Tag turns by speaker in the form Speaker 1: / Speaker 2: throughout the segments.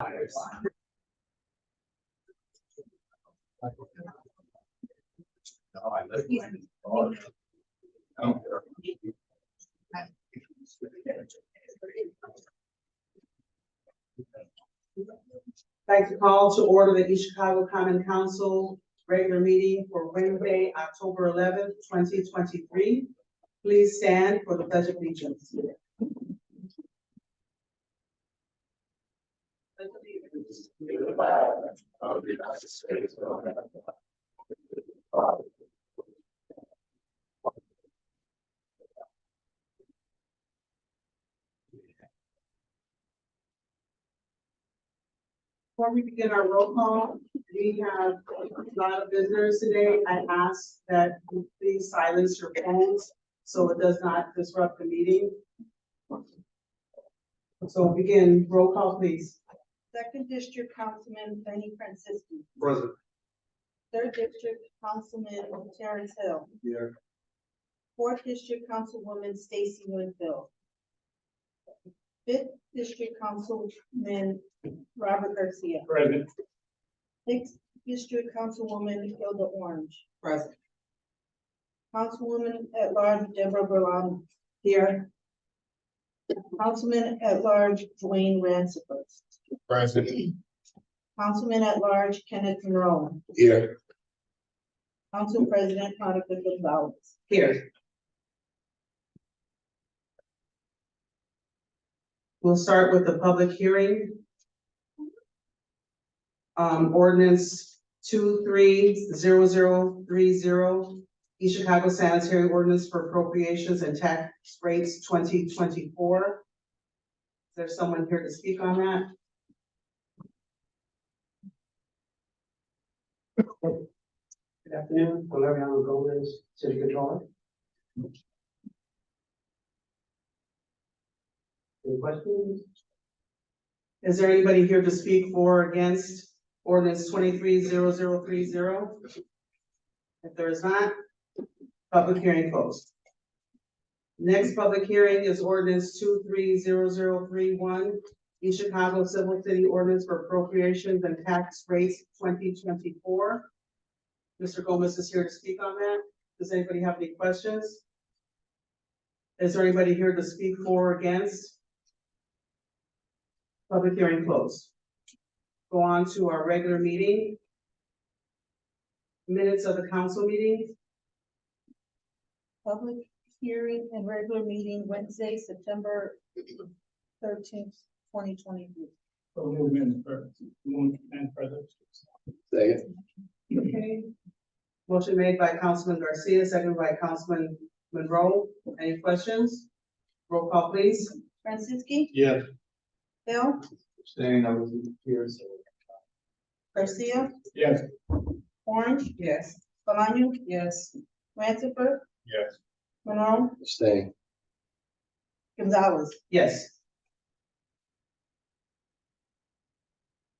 Speaker 1: I'd like to call to order the East Chicago Common Council regular meeting for Wednesday, October 11th, 2023. Please stand for the Pledge of Allegiance.
Speaker 2: Of the United States of America.
Speaker 1: Before we begin our roll call, we have a lot of visitors today. I ask that you please silence your phones so it does not disrupt the meeting. So begin, roll call, please.
Speaker 3: Second District Councilman Benny Francisci.
Speaker 2: Present.
Speaker 3: Third District Councilman Terrence Hill.
Speaker 2: Here.
Speaker 3: Fourth District Councilwoman Stacy Winfield. Fifth District Councilman Robert Garcia.
Speaker 2: Present.
Speaker 3: Sixth District Councilwoman Hilda Orange.
Speaker 1: Present.
Speaker 3: Councilwoman at Large Deborah Berlin. Here. Councilman at Large Dwayne Rancifer.
Speaker 2: Present.
Speaker 3: Councilman at Large Kenneth Monroe.
Speaker 2: Here.
Speaker 3: Council President Monica Gonzalez.
Speaker 1: Here. We'll start with the public hearing. Ordinance 230030, East Chicago Sanitary Ordinance for Appropriations and Tax Rates 2024. Is there someone here to speak on that?
Speaker 4: Good afternoon, Valeriano Gomez, City Controller. Any questions?
Speaker 1: Is there anybody here to speak for or against ordinance 230030? If there is not, public hearing closed. Next public hearing is ordinance 230031, East Chicago Civil City Ordinance for Appropriations and Tax Rates 2024. Mr. Gomez is here to speak on that. Does anybody have any questions? Is there anybody here to speak for or against? Public hearing closed. Go on to our regular meeting. Minutes of the council meeting.
Speaker 3: Public hearing and regular meeting Wednesday, September 13th, 2023.
Speaker 2: Second.
Speaker 1: Okay. Motion made by Councilman Garcia, seconded by Councilman Monroe. Any questions? Roll call, please.
Speaker 3: Francisci.
Speaker 2: Yes.
Speaker 3: Hill.
Speaker 2: Staying, I was here, so.
Speaker 3: Garcia.
Speaker 2: Yes.
Speaker 3: Orange.
Speaker 1: Yes.
Speaker 3: Bolaño.
Speaker 1: Yes.
Speaker 3: Rancifer.
Speaker 2: Yes.
Speaker 3: Monroe.
Speaker 2: Staying.
Speaker 3: Gonzalez.
Speaker 1: Yes.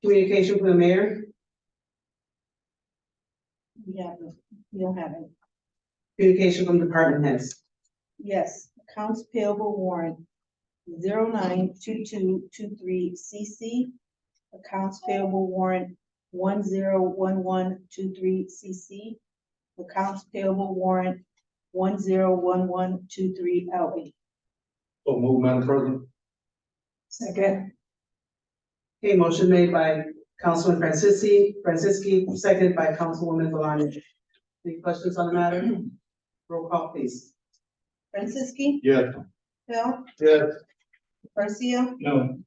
Speaker 1: Communication from the mayor.
Speaker 3: We don't have any.
Speaker 1: Communication from department heads.
Speaker 3: Yes, accounts payable warrant 092223 CC. Accounts payable warrant 101123 CC. Accounts payable warrant 101123 LE.
Speaker 2: So move, Madam President.
Speaker 1: Second. Okay, motion made by Councilman Francisci, seconded by Councilwoman Bolaño. Any questions on the matter? Roll call, please.
Speaker 3: Francisci.
Speaker 2: Yes.
Speaker 3: Hill.
Speaker 2: Yes.
Speaker 3: Garcia.
Speaker 2: No.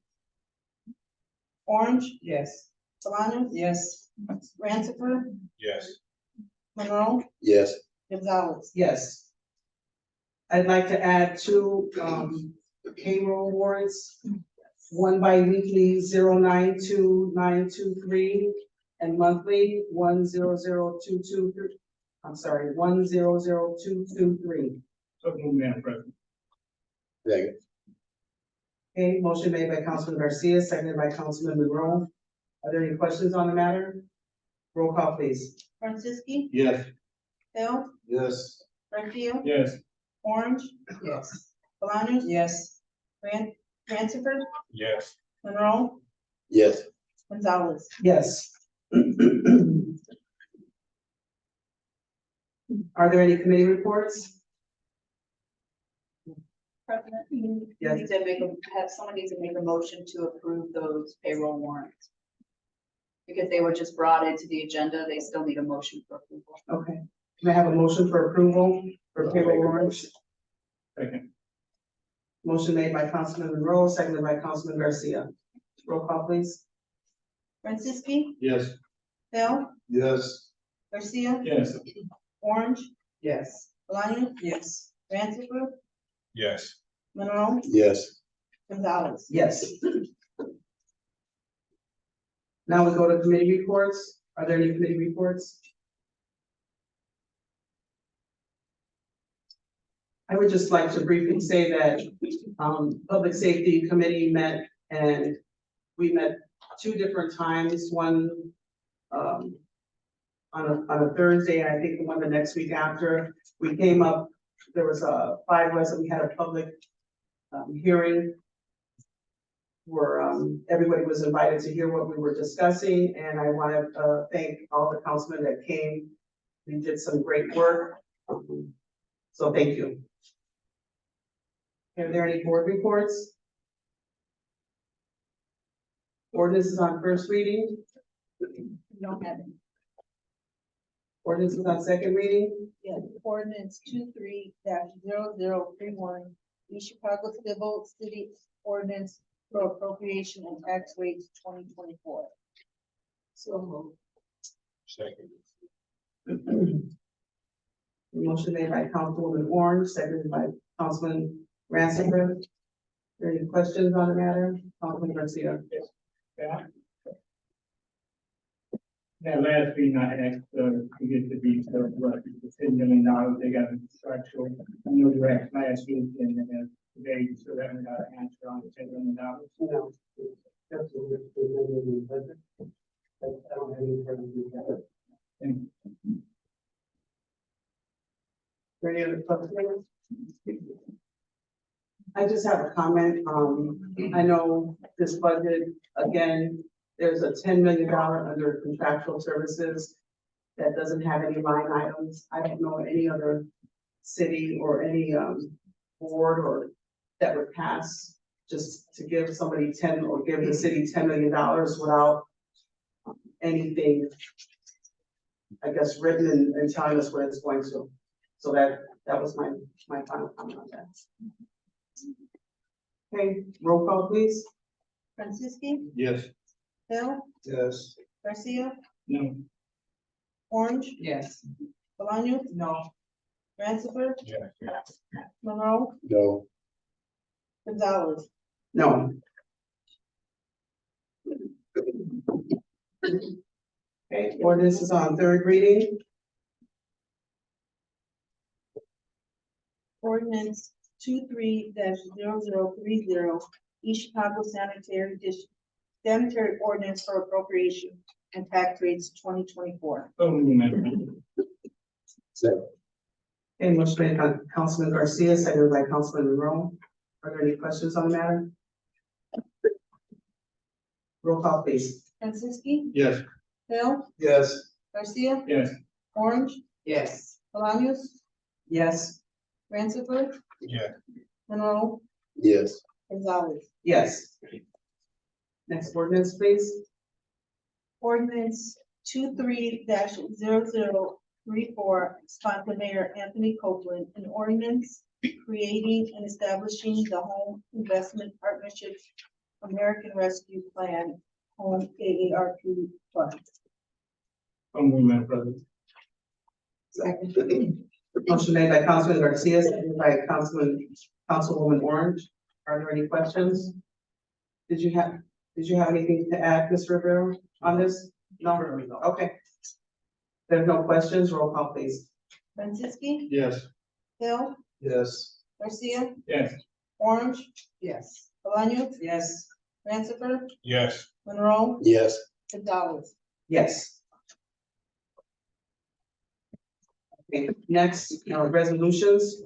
Speaker 3: Orange.
Speaker 1: Yes.
Speaker 3: Bolaño.
Speaker 1: Yes.
Speaker 3: Rancifer.
Speaker 2: Yes.
Speaker 3: Monroe.
Speaker 2: Yes.
Speaker 3: Gonzalez.
Speaker 1: Yes. I'd like to add two payroll warrants. One bi-weekly 092923 and monthly 100223. I'm sorry, 100223.
Speaker 2: So move, Madam President. Second.
Speaker 1: Okay, motion made by Councilman Garcia, seconded by Councilman Monroe. Are there any questions on the matter? Roll call, please.
Speaker 3: Francisci.
Speaker 2: Yes.
Speaker 3: Hill.
Speaker 2: Yes.
Speaker 3: Garcia.
Speaker 2: Yes.
Speaker 3: Orange.
Speaker 1: Yes.
Speaker 3: Bolaño.
Speaker 1: Yes.
Speaker 3: Rancifer.
Speaker 2: Yes.
Speaker 3: Monroe.
Speaker 2: Yes.
Speaker 3: Gonzalez.
Speaker 1: Yes. Are there any committee reports?
Speaker 3: President, you
Speaker 1: Yes.
Speaker 3: need to someone needs to make a motion to approve those payroll warrants. Because they were just brought into the agenda, they still need a motion for approval.
Speaker 1: Okay. Can I have a motion for approval for payroll warrants?
Speaker 2: Second.
Speaker 1: Motion made by Councilman Monroe, seconded by Councilman Garcia. Roll call, please.
Speaker 3: Franciski,
Speaker 2: Yes.
Speaker 3: Bell,
Speaker 2: Yes.
Speaker 3: Garcia,
Speaker 2: Yes.
Speaker 3: Orange,
Speaker 1: Yes.
Speaker 3: Maloney,
Speaker 1: Yes.
Speaker 3: Ransford,
Speaker 2: Yes.
Speaker 3: Monroe,
Speaker 2: Yes.
Speaker 3: Gonzalez.
Speaker 1: Yes. Now we go to committee reports. Are there any committee reports? I would just like to briefly say that, Public Safety Committee met, and we met 2 different times, one, on a Thursday, and I think the one the next week after. We came up, there was 5 of us, and we had a public, hearing where, everybody was invited to hear what we were discussing, and I want to, thank all the councilmen that came. We did some great work, so thank you. Are there any board reports? Ordinance is on first reading.
Speaker 3: We don't have any.
Speaker 1: Ordinance is on second reading.
Speaker 3: Yeah, ordinance 23-0031, East Chicago City Ordinance for Appropriation and Tax Rates 2024.
Speaker 1: So moved.
Speaker 2: Second.
Speaker 1: Motion made by Councilwoman Orange, seconded by Councilman Ransford. Are there any questions on the matter? Councilman Garcia.
Speaker 2: Yeah. That last meeting I asked, to get the details, what, the $10 million, they got a structural, I know you asked last week and then today, so that we got an answer on the $10 million.
Speaker 4: No. That's what we're in the budget. I don't have any further detail.
Speaker 2: And
Speaker 1: Are there any other questions? I just have a comment. I know this budget, again, there's a $10 million under contractual services that doesn't have any line items. I don't know any other city or any board or that would pass just to give somebody 10 or give the city $10 million without anything, I guess, written and telling us what it's going to. So that was my final comment on that. Okay, roll call, please.
Speaker 3: Franciski,
Speaker 2: yes.
Speaker 3: Bell,
Speaker 2: Yes.
Speaker 3: Garcia,
Speaker 2: No.
Speaker 3: Orange,
Speaker 1: Yes.
Speaker 3: Maloney,
Speaker 1: No.
Speaker 3: Ransford,
Speaker 2: Yes.
Speaker 3: Monroe,
Speaker 2: No.
Speaker 3: Gonzalez.
Speaker 1: No. Okay, ordinance is on third reading.
Speaker 3: Ordinance 23-0030, East Chicago Sanitary Ordinance for Appropriation and Tax Rates 2024.
Speaker 2: So many members.
Speaker 1: Okay, motion made by Councilman Garcia, seconded by Councilman Monroe. Are there any questions on the matter? Roll call, please.
Speaker 3: Franciski,
Speaker 2: Yes.
Speaker 3: Bell,
Speaker 2: Yes.
Speaker 3: Garcia,
Speaker 2: Yes.
Speaker 3: Orange,
Speaker 1: Yes.
Speaker 3: Bolaños,
Speaker 1: Yes.
Speaker 3: Ransford,
Speaker 2: Yeah.
Speaker 3: Monroe,
Speaker 2: Yes.
Speaker 3: Gonzalez.
Speaker 1: Yes. Next ordinance, please.
Speaker 3: Ordinance 23-0034, sponsored Mayor Anthony Copeland, an ordinance creating and establishing the Home Investment Partnership American Rescue Plan, Home AARP Fund.
Speaker 2: So many, Madam President.
Speaker 1: Second. Motion made by Councilman Garcia, seconded by Councilwoman Orange. Are there any questions? Did you have anything to add, Ms. Rivera, on this? No? Okay. There's no questions. Roll call, please.
Speaker 3: Franciski,
Speaker 2: Yes.
Speaker 3: Hill,
Speaker 2: Yes.
Speaker 3: Garcia,
Speaker 2: Yes.
Speaker 3: Orange,
Speaker 1: Yes.
Speaker 3: Bolaños,
Speaker 1: Yes.
Speaker 3: Ransford,
Speaker 2: Yes.
Speaker 3: Monroe,
Speaker 2: Yes.
Speaker 3: Gonzalez.
Speaker 1: Yes. Okay, next, resolutions.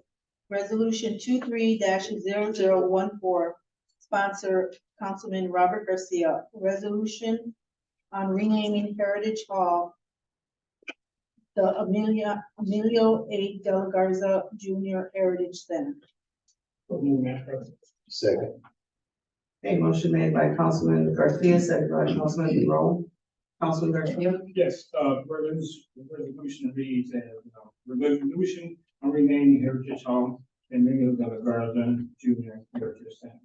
Speaker 3: Resolution 23-0014, sponsor Councilman Robert Garcia. Resolution on renaming Heritage Hall the Emilio A. De La Garza Junior Heritage Center.
Speaker 2: So move, Madam President.
Speaker 5: Second.
Speaker 1: A motion made by Councilman Garcia, seconded by Councilman Monroe. Councilman Garcia.
Speaker 2: Yes, resolution reads as, resolution on renaming Heritage Hall and Emilio de la Garza Junior Heritage Center.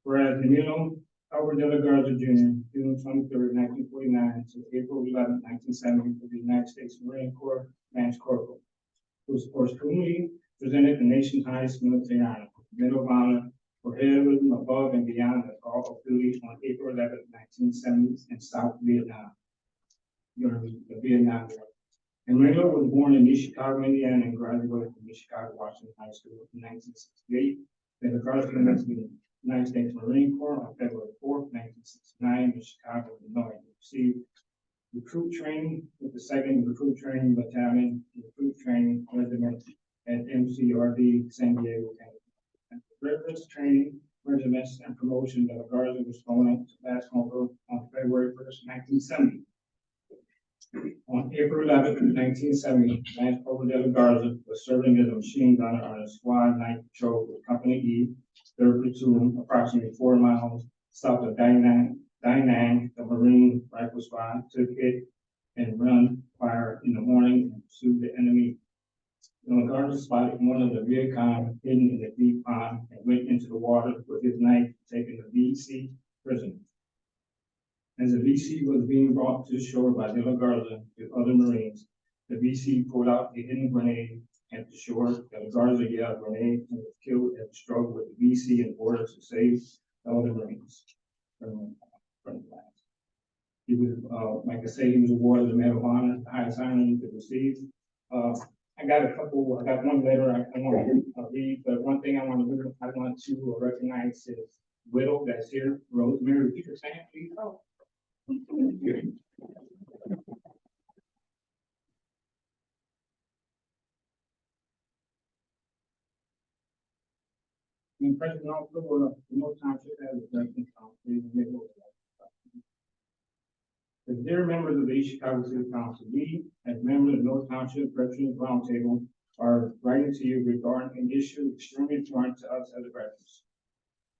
Speaker 2: Whereas Emilio Albert de la Garza Junior, June 23rd, 1949 to April 11th, 1970, for the United States Marine Corps Lance Corporal, who posthumously presented the nation's highest military honor, Medal of Honor, for heroism above and beyond the call of duty on April 11th, 1970, in South Vietnam, during the Vietnam War. Emilio was born in East Chicago, Indiana, and graduated from East Chicago Washington High School in 1968. De la Garza entered the United States Marine Corps on February 4th, 1969, in Chicago, Illinois. He received recruit training with the 2nd Recruit Training Battalion, Recruit Training Regiment at MCRD San Diego, Canada. After rigorous training, regiments, and promotion, De la Garza was flown up to Last Corporal on February 1st, 1970. On April 11th, 1970, Lance Corporal De la Garza was serving as a machine gunner on a squad night patrol with Company E, 3rd Platoon, approximately 4 miles south of Da Nang. The Marine Rifle Squad took it and run fire in the morning and pursued the enemy. De la Garza spotted one of the Viet Cong hidden in a deep pond and went into the water with his knife, taking the VC prisoner. As the VC was being brought to shore by De la Garza with other Marines, the VC pulled out a hidden grenade at the shore. De la Garza yelled grenade and was killed at the struggle with the VC in order to save the other Marines from the blast. He was, like I say, he was awarded the Medal of Honor, the highest honor you could receive. I got one letter I want to read, but one thing I want to recognize his widow that's here, Rosemary Peterson, please. Oh. And President also, the North Township has a resident council in the middle of that. As dear members of the East Chicago City Council, we, as members of the North Township Veterans Roundtable, are writing to you regarding an issue extremely important to us as veterans.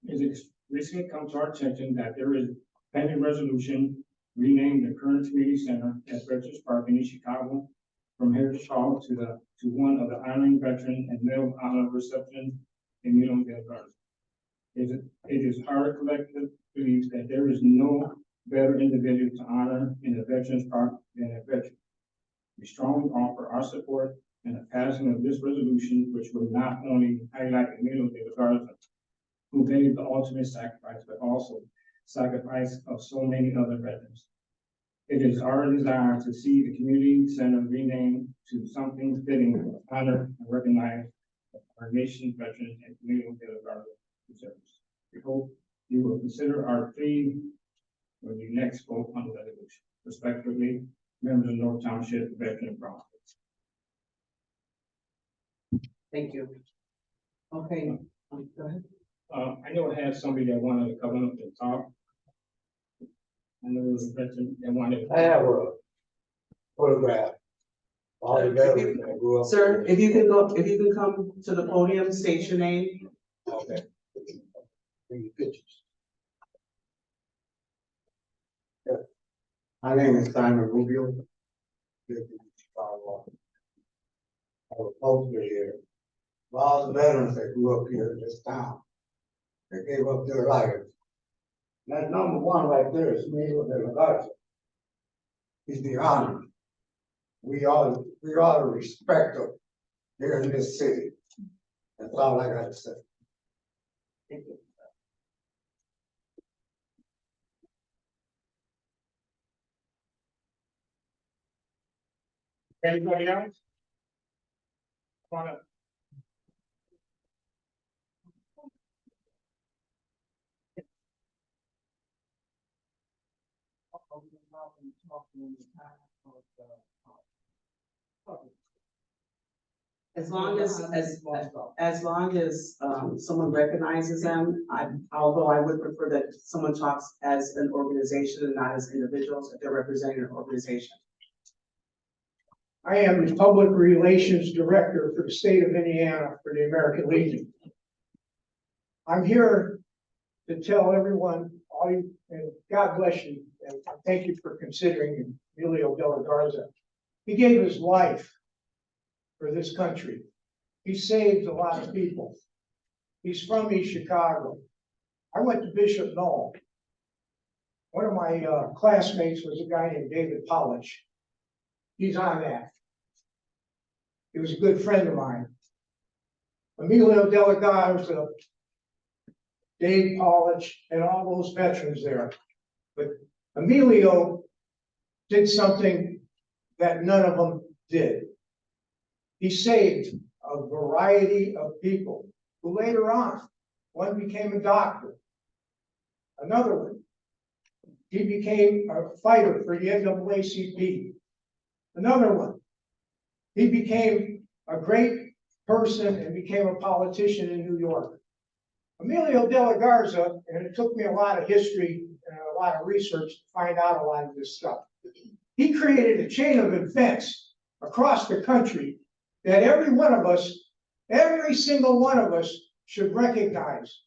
Speaker 2: It has recently come to our attention that there is pending resolution renaming the current community center at Veterans Park in East Chicago from Heritage Hall to one of the honoring veteran and Medal of Honor reception in Emilio de la Garza. It is our collective belief that there is no better individual to honor in the Veterans Park than a veteran. We strongly offer our support in the passing of this resolution, which will not only highlight Emilio de la Garza, who made the ultimate sacrifice, but also sacrifice of so many other veterans. It is our desire to see the community center renamed to something fitting to honor and recognize our nation's veterans and Emilio de la Garza reserves. We hope you will consider our plea when you next vote on the resolution. Respectfully, members of North Township Veteran Project.
Speaker 1: Thank you. Okay, go ahead.
Speaker 2: I know I had somebody that wanted to come up and talk. I know there was a veteran that wanted.
Speaker 5: I have a photograph. All the veterans that grew up.
Speaker 1: Sir, if you can come to the podium, state your name.
Speaker 5: Okay. Bring your pictures. Yeah. My name is Simon Rubio. Live in Chicago. I was poster here. All the veterans that grew up here in this town, they gave up their lives. That number one right there is Emilio de la Garza. He's the honor. We ought to respect him here in this city. That's all I got to say.
Speaker 1: Thank you.
Speaker 2: Anybody else? Come on up.
Speaker 1: As long as, someone recognizes them, although I would prefer that someone talks as an organization and not as individuals, if they're representing an organization.
Speaker 6: I am the Public Relations Director for the state of Indiana for the American Legion. I'm here to tell everyone, all you, and God bless you, and thank you for considering Emilio de la Garza. He gave his life for this country. He saved a lot of people. He's from East Chicago. I went to Bishop Knoll. One of my classmates was a guy named David Polish. He's on that. He was a good friend of mine. Emilio de la Garza, Dave Polish, and all those veterans there. But Emilio did something that none of them did. He saved a variety of people who later on, one became a doctor. Another one, he became a fighter for the NAACP. Another one, he became a great person and became a politician in New York. Emilio de la Garza, and it took me a lot of history and a lot of research to find out a lot of this stuff. He created a chain of events across the country that every one of us, every single one of us should recognize.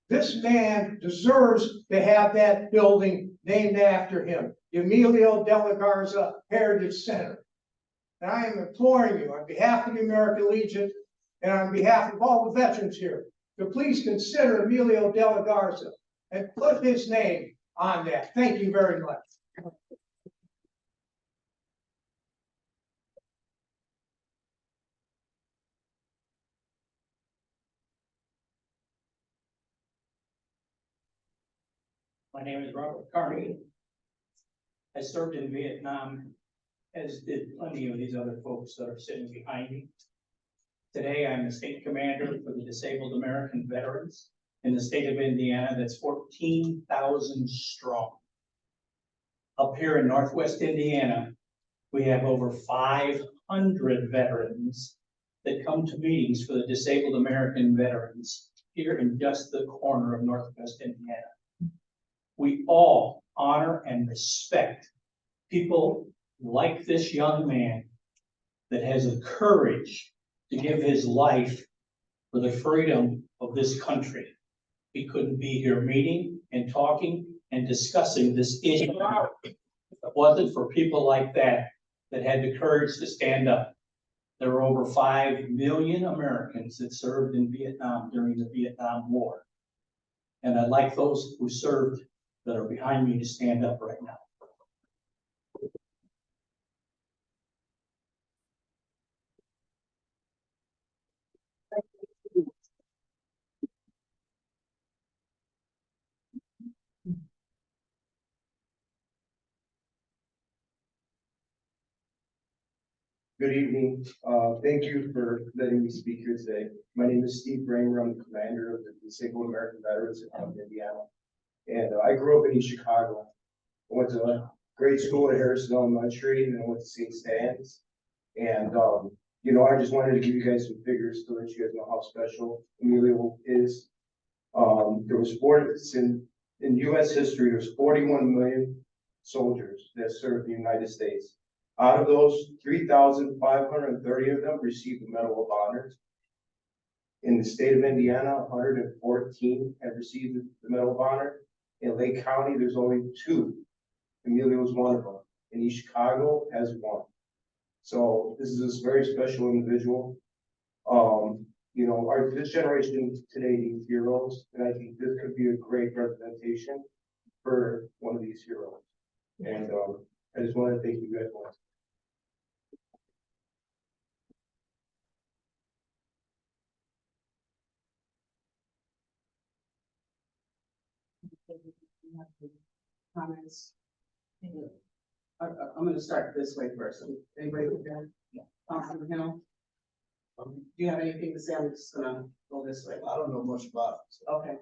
Speaker 6: This man deserves to have that building named after him, Emilio de la Garza Heritage Center. And I am imploring you on behalf of the American Legion and on behalf of all the veterans here, to please consider Emilio de la Garza and put his name on that. Thank you very much.
Speaker 7: My name is Robert Carney. I served in Vietnam, as did plenty of these other folks that are sitting behind me. Today, I'm the state commander for the Disabled American Veterans in the state of Indiana. That's 14,000 strong. Up here in Northwest Indiana, we have over 500 veterans that come to meetings for the Disabled American Veterans here in just the corner of Northwest Indiana. We all honor and respect people like this young man that has the courage to give his life for the freedom of this country. He couldn't be here meeting and talking and discussing this issue if it wasn't for people like that that had the courage to stand up. There were over 5 million Americans that served in Vietnam during the Vietnam War. And I'd like those who served that are behind me to stand up right now.
Speaker 8: Good evening. Thank you for letting me speak here today. My name is Steve Bramer. I'm the commander of the Disabled American Veterans of Indiana. And I grew up in East Chicago. I went to grade school at Harrison Elementary, and then I went to St. Stan's. And, you know, I just wanted to give you guys some figures to let you guys know how special Emilio is. There was in U.S. history, there's 41 million soldiers that served the United States. Out of those, 3,530 of them received the Medal of Honor. In the state of Indiana, 114 have received the Medal of Honor. In Lake County, there's only 2. Emilio is one of them. And East Chicago has 1. So this is a very special individual. You know, this generation today needs heroes, and I think this could be a great representation for one of these heroes. And I just want to thank you guys once.
Speaker 1: Comments? I'm gonna start this way first. Anybody with that? Yeah. Councilman Hill? Do you have anything to say? I'm just gonna go this way.
Speaker 5: I don't know much about it. So.
Speaker 1: Okay.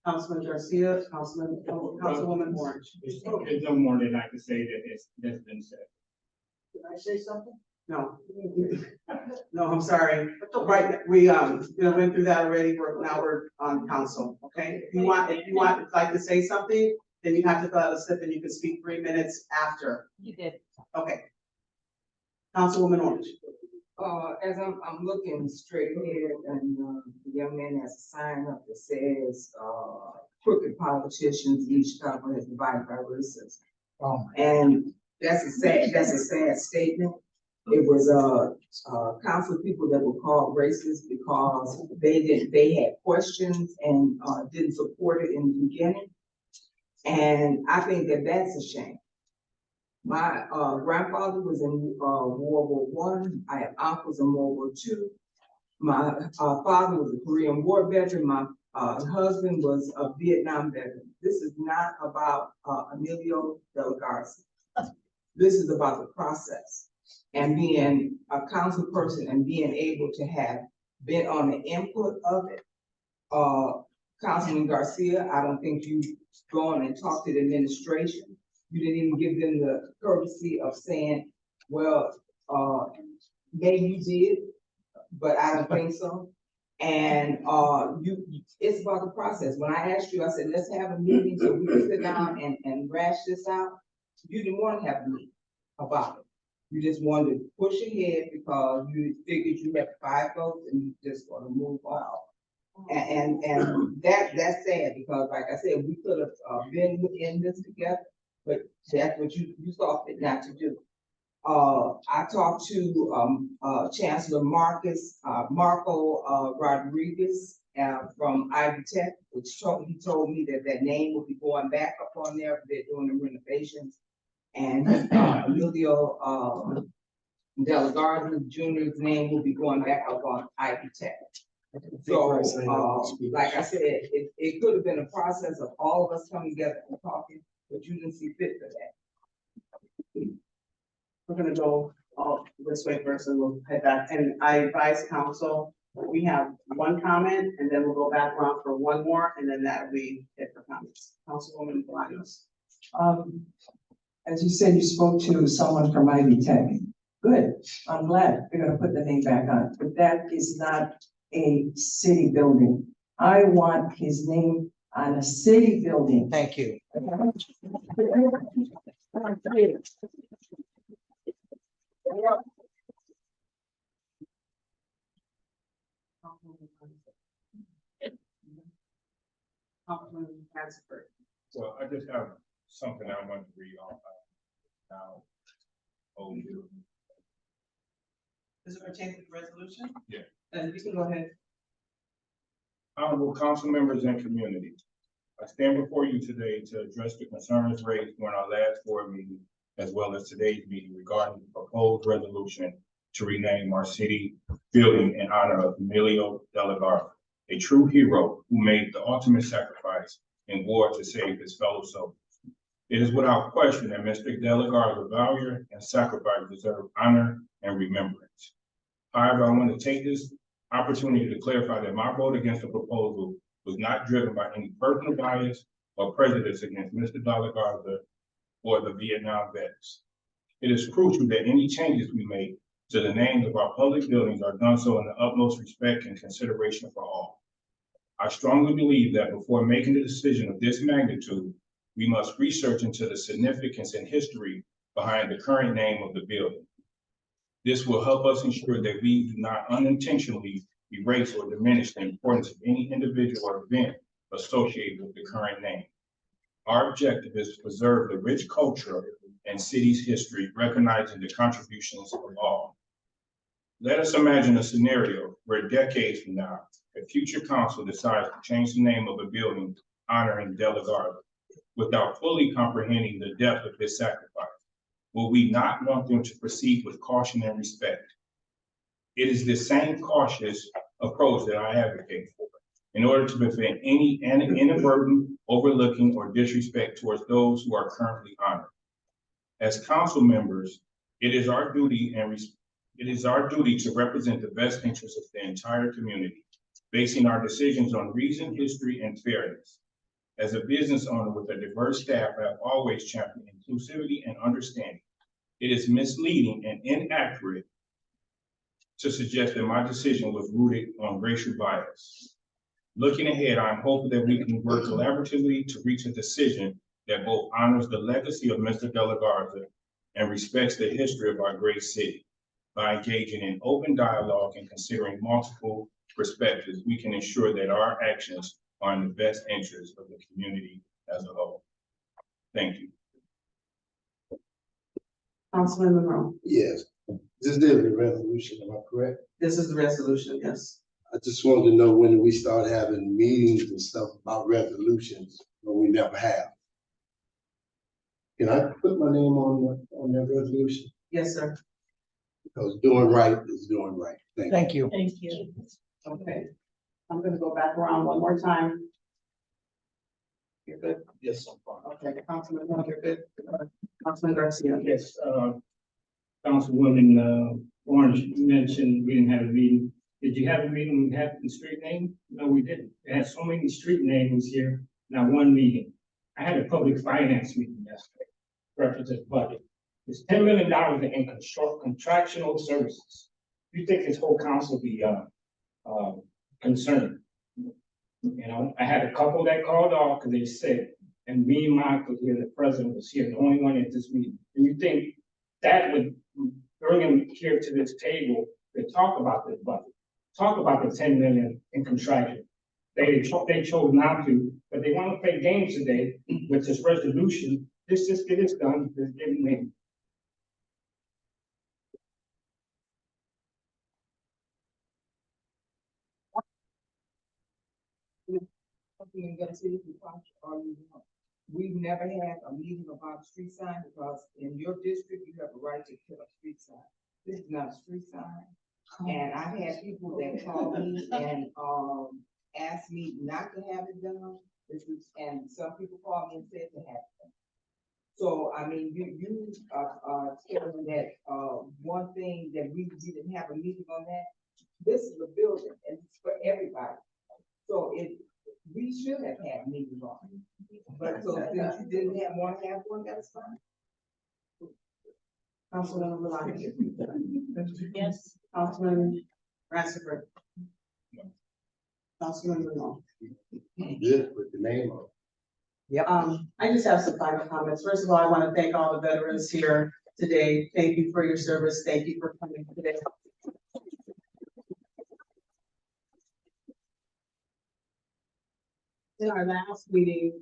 Speaker 1: Councilman Garcia, Councilwoman Orange.
Speaker 2: There's no more than I can say that's been said.
Speaker 4: Can I say something?
Speaker 1: No. No, I'm sorry. Right, we went through that already. We're on council, okay? If you want, like to say something, then you have to fill out a slip and you can speak 3 minutes after.
Speaker 9: You did.
Speaker 1: Okay. Councilwoman Orange.
Speaker 9: As I'm looking straight ahead and, the young man has a sign up that says, crooked politicians in Chicago has divided by racism.
Speaker 6: Oh,
Speaker 9: And that's a sad statement. It was, council people that were called racist because they had questions and, didn't support it in the beginning. And I think that that's a shame. My grandfather was in World War I. I have uncles in World War II. My father was a Korean War veteran. My husband was a Vietnam veteran. This is not about Emilio de la Garza. This is about the process and being a council person and being able to have been on the input of it. Councilman Garcia, I don't think you've gone and talked to the administration. You didn't even give them the courtesy of saying, well, maybe you did, but I don't think so. And it's about the process. When I asked you, I said, let's have a meeting so we can sit down and rash this out. You didn't want to have a meeting about it. You just wanted to push ahead because you figured you had 5 votes and you just want to move on. And that's sad because, like I said, we could have been in this together, but that's what you saw fit not to do. I talked to Chancellor Marco Rodriguez from Ivy Tech, which he told me that name will be going back up on there. They're doing the renovations. And Emilio de la Garza Jr.'s name will be going back up on Ivy Tech. So, like I said, it could have been a process of all of us coming together and talking, but you didn't see fit for that.
Speaker 1: We're gonna go this way first and we'll head back. And I advise council, we have 1 comment and then we'll go back around for 1 more and then that we hit for comments. Councilwoman Bolaños.
Speaker 10: As you said, you spoke to someone from Ivy Tech. Good, I'm glad they're gonna put the name back on, but that is not a city building. I want his name on a city building.
Speaker 6: thank you.
Speaker 1: Councilman Hansford.
Speaker 2: So I just have something I want to read off now. Oh, you.
Speaker 1: Does it pertain to the resolution?
Speaker 2: Yeah.
Speaker 1: Then you can go ahead.
Speaker 2: Honorable council members and community, I stand before you today to address the concerns raised during our last board meeting, as well as today's meeting regarding the proposed resolution to rename our city building in honor of Emilio de la Garza, a true hero who made the ultimate sacrifice in war to save his fellow soldiers. It is without question that Mr. de la Garza's valor and sacrifice deserve honor and remembrance. However, I want to take this opportunity to clarify that my vote against the proposal was not driven by any personal bias or prejudice against Mr. de la Garza or the Vietnam vets. It is crucial that any changes we make to the names of our public buildings are done so in the utmost respect and consideration for all. I strongly believe that before making a decision of this magnitude, we must research into the significance and history behind the current name of the building. This will help us ensure that we do not unintentionally erase or diminish the importance of any individual or event associated with the current name. Our objective is to preserve the rich culture and city's history, recognizing the contributions of all. Let us imagine a scenario where decades from now, a future council decides to change the name of a building honoring de la Garza without fully comprehending the depth of his sacrifice. Will we not want them to proceed with caution and respect? It is the same cautious approach that I advocate for in order to prevent any inadvertent overlooking or disrespect towards those who are currently honored. As council members, it is our duty to represent the best interests of the entire community, basing our decisions on reason, history, and fairness. As a business owner with a diverse staff, I have always championed inclusivity and understanding. It is misleading and inaccurate
Speaker 11: to suggest that my decision was rooted on racial bias. Looking ahead, I'm hopeful that we can work collaboratively to reach a decision that both honors the legacy of Mr. De La Garza and respects the history of our great city. By engaging in open dialogue and considering multiple perspectives, we can ensure that our actions are in the best interest of the community as a whole. Thank you.
Speaker 1: Councilman Monroe.
Speaker 12: Yes, this is the resolution, am I correct?
Speaker 1: This is the resolution, yes.
Speaker 12: I just wanted to know when we start having meetings and stuff about resolutions, when we never have. Can I put my name on that resolution?
Speaker 1: Yes, sir.
Speaker 12: Because doing right is doing right. Thank you.
Speaker 6: Thank you.
Speaker 3: Thank you.
Speaker 1: Okay. I'm gonna go back around one more time. You're good?
Speaker 2: Yes, so far.
Speaker 1: Okay, Councilman, no, you're good. Councilman Garcia.
Speaker 2: Yes, Councilwoman, Orange, you mentioned we didn't have a meeting. Did you have a meeting with Hampton Street name? No, we didn't. It had so many street names here, not one meeting. I had a public finance meeting yesterday, represent budget. It's $10 million in contractual services. You think this whole council be, concerned? You know, I had a couple that called off because they said, and me and Michael here, the president was here, the only one at this meeting. And you think that would bring him here to this table to talk about this budget, talk about the 10 million in contraction. They chose not to, but they want to play games today with this resolution. Just get this done, just get it in.
Speaker 9: We've never had a meeting about street sign because in your district, you have a right to kill a street sign. This is not a street sign. And I've had people that call me and, ask me not to have it done. And some people call me and said to have it done. So, I mean, you are telling that, one thing that we didn't have a meeting on that. This is a building and it's for everybody. So we should have had meetings on it. But so since you didn't want to have one, that's fine.
Speaker 1: Councilman Maloney.
Speaker 3: Yes.
Speaker 1: Councilman Ratzenberg. Councilman Monroe.
Speaker 12: Good with the name on it.
Speaker 1: I just have some final comments. First of all, I want to thank all the veterans here today. Thank you for your service. Thank you for coming today. In our last meeting,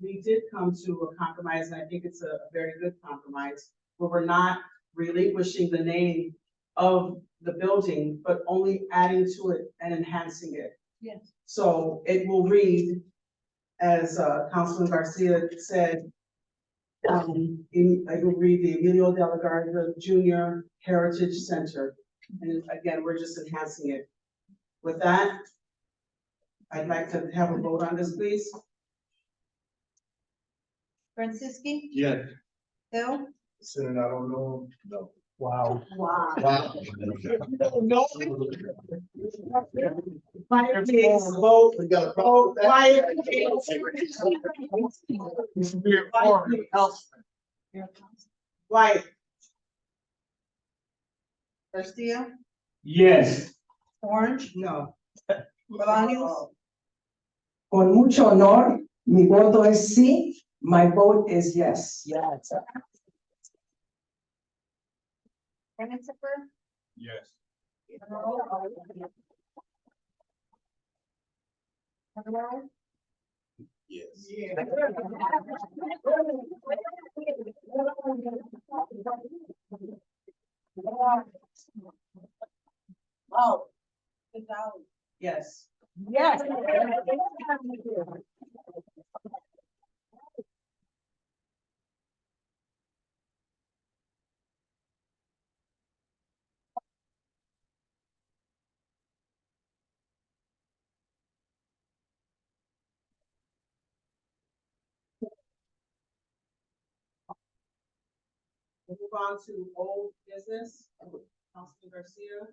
Speaker 1: we did come to a compromise, and I think it's a very good compromise, where we're not relinquishing the name of the building, but only adding to it and enhancing it.
Speaker 3: Yes.
Speaker 1: So it will read, as Councilman Garcia said, I will read the Emilio De La Garza Jr. Heritage Center. And again, we're just enhancing it. With that, I'd like to have a vote on this, please.
Speaker 3: Franciski,
Speaker 12: Yes.
Speaker 3: Hill,
Speaker 12: Senator, I don't know. No.
Speaker 6: Wow.
Speaker 1: Wow.
Speaker 12: Wow.
Speaker 1: No. Quiet, please. Vote.
Speaker 12: We got a
Speaker 1: Vote.
Speaker 12: problem with that?
Speaker 1: Quiet, please. Quiet.
Speaker 3: Garcia,
Speaker 2: Yes.
Speaker 3: Orange,
Speaker 9: No.
Speaker 3: Bolaños,
Speaker 10: Con mucho honor, mi voto es sí, my vote is yes.
Speaker 6: Yes.
Speaker 3: Christopher,
Speaker 11: Yes.
Speaker 3: Monroe,
Speaker 12: Yes.
Speaker 3: Oh. Gonzalez.
Speaker 1: Yes.
Speaker 3: Yes.
Speaker 1: We'll move on to old business. Councilman Garcia.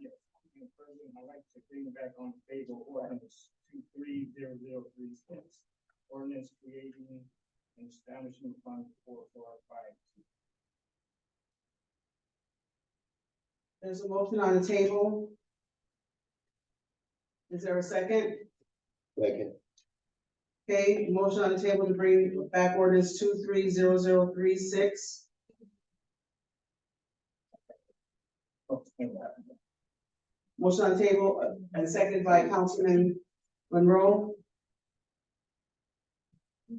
Speaker 2: Mr. President, I'd like to bring back on the table ordinance 230036. Ordinance creating an establishment fund for five.
Speaker 1: There's a motion on the table Is there a second?
Speaker 12: Second.
Speaker 1: Okay, motion on the table to bring back ordinance 230036. Motion on the table and seconded by Councilman Monroe.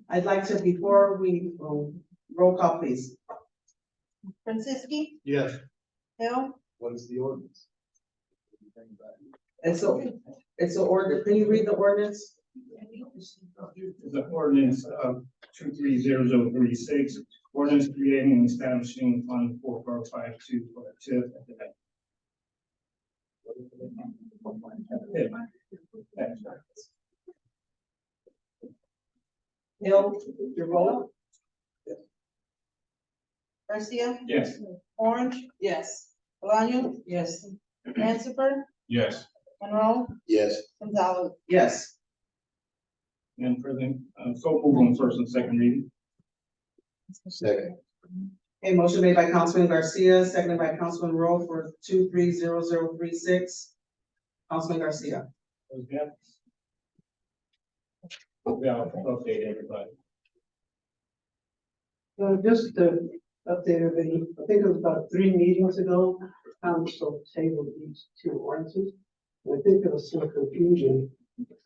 Speaker 1: I'd like to, before we, roll call please.
Speaker 3: Franciski,
Speaker 12: Yes.
Speaker 3: Hill,
Speaker 8: What is the ordinance?
Speaker 1: It's a order, can you read the ordinance?
Speaker 2: The ordinance of 230036, ordinance creating and establishing fund 4452 for a TIF at the bank.
Speaker 1: Hill, your vote?
Speaker 3: Garcia,
Speaker 2: Yes.
Speaker 3: Orange,
Speaker 10: Yes.
Speaker 3: Bolaños,
Speaker 10: Yes.
Speaker 3: Ransford,
Speaker 11: Yes.
Speaker 3: Monroe,
Speaker 12: Yes.
Speaker 3: Gonzalez.
Speaker 1: Yes.
Speaker 2: And President, so move on first and second reading.
Speaker 12: Second.
Speaker 1: A motion made by Councilman Garcia, seconded by Councilman Rowe for 230036. Councilman Garcia.
Speaker 2: Yeah, I'll update everybody.
Speaker 4: Just to update everybody, I think it was about 3 meetings ago, council tabled these 2 ordinances. And I think there was some confusion.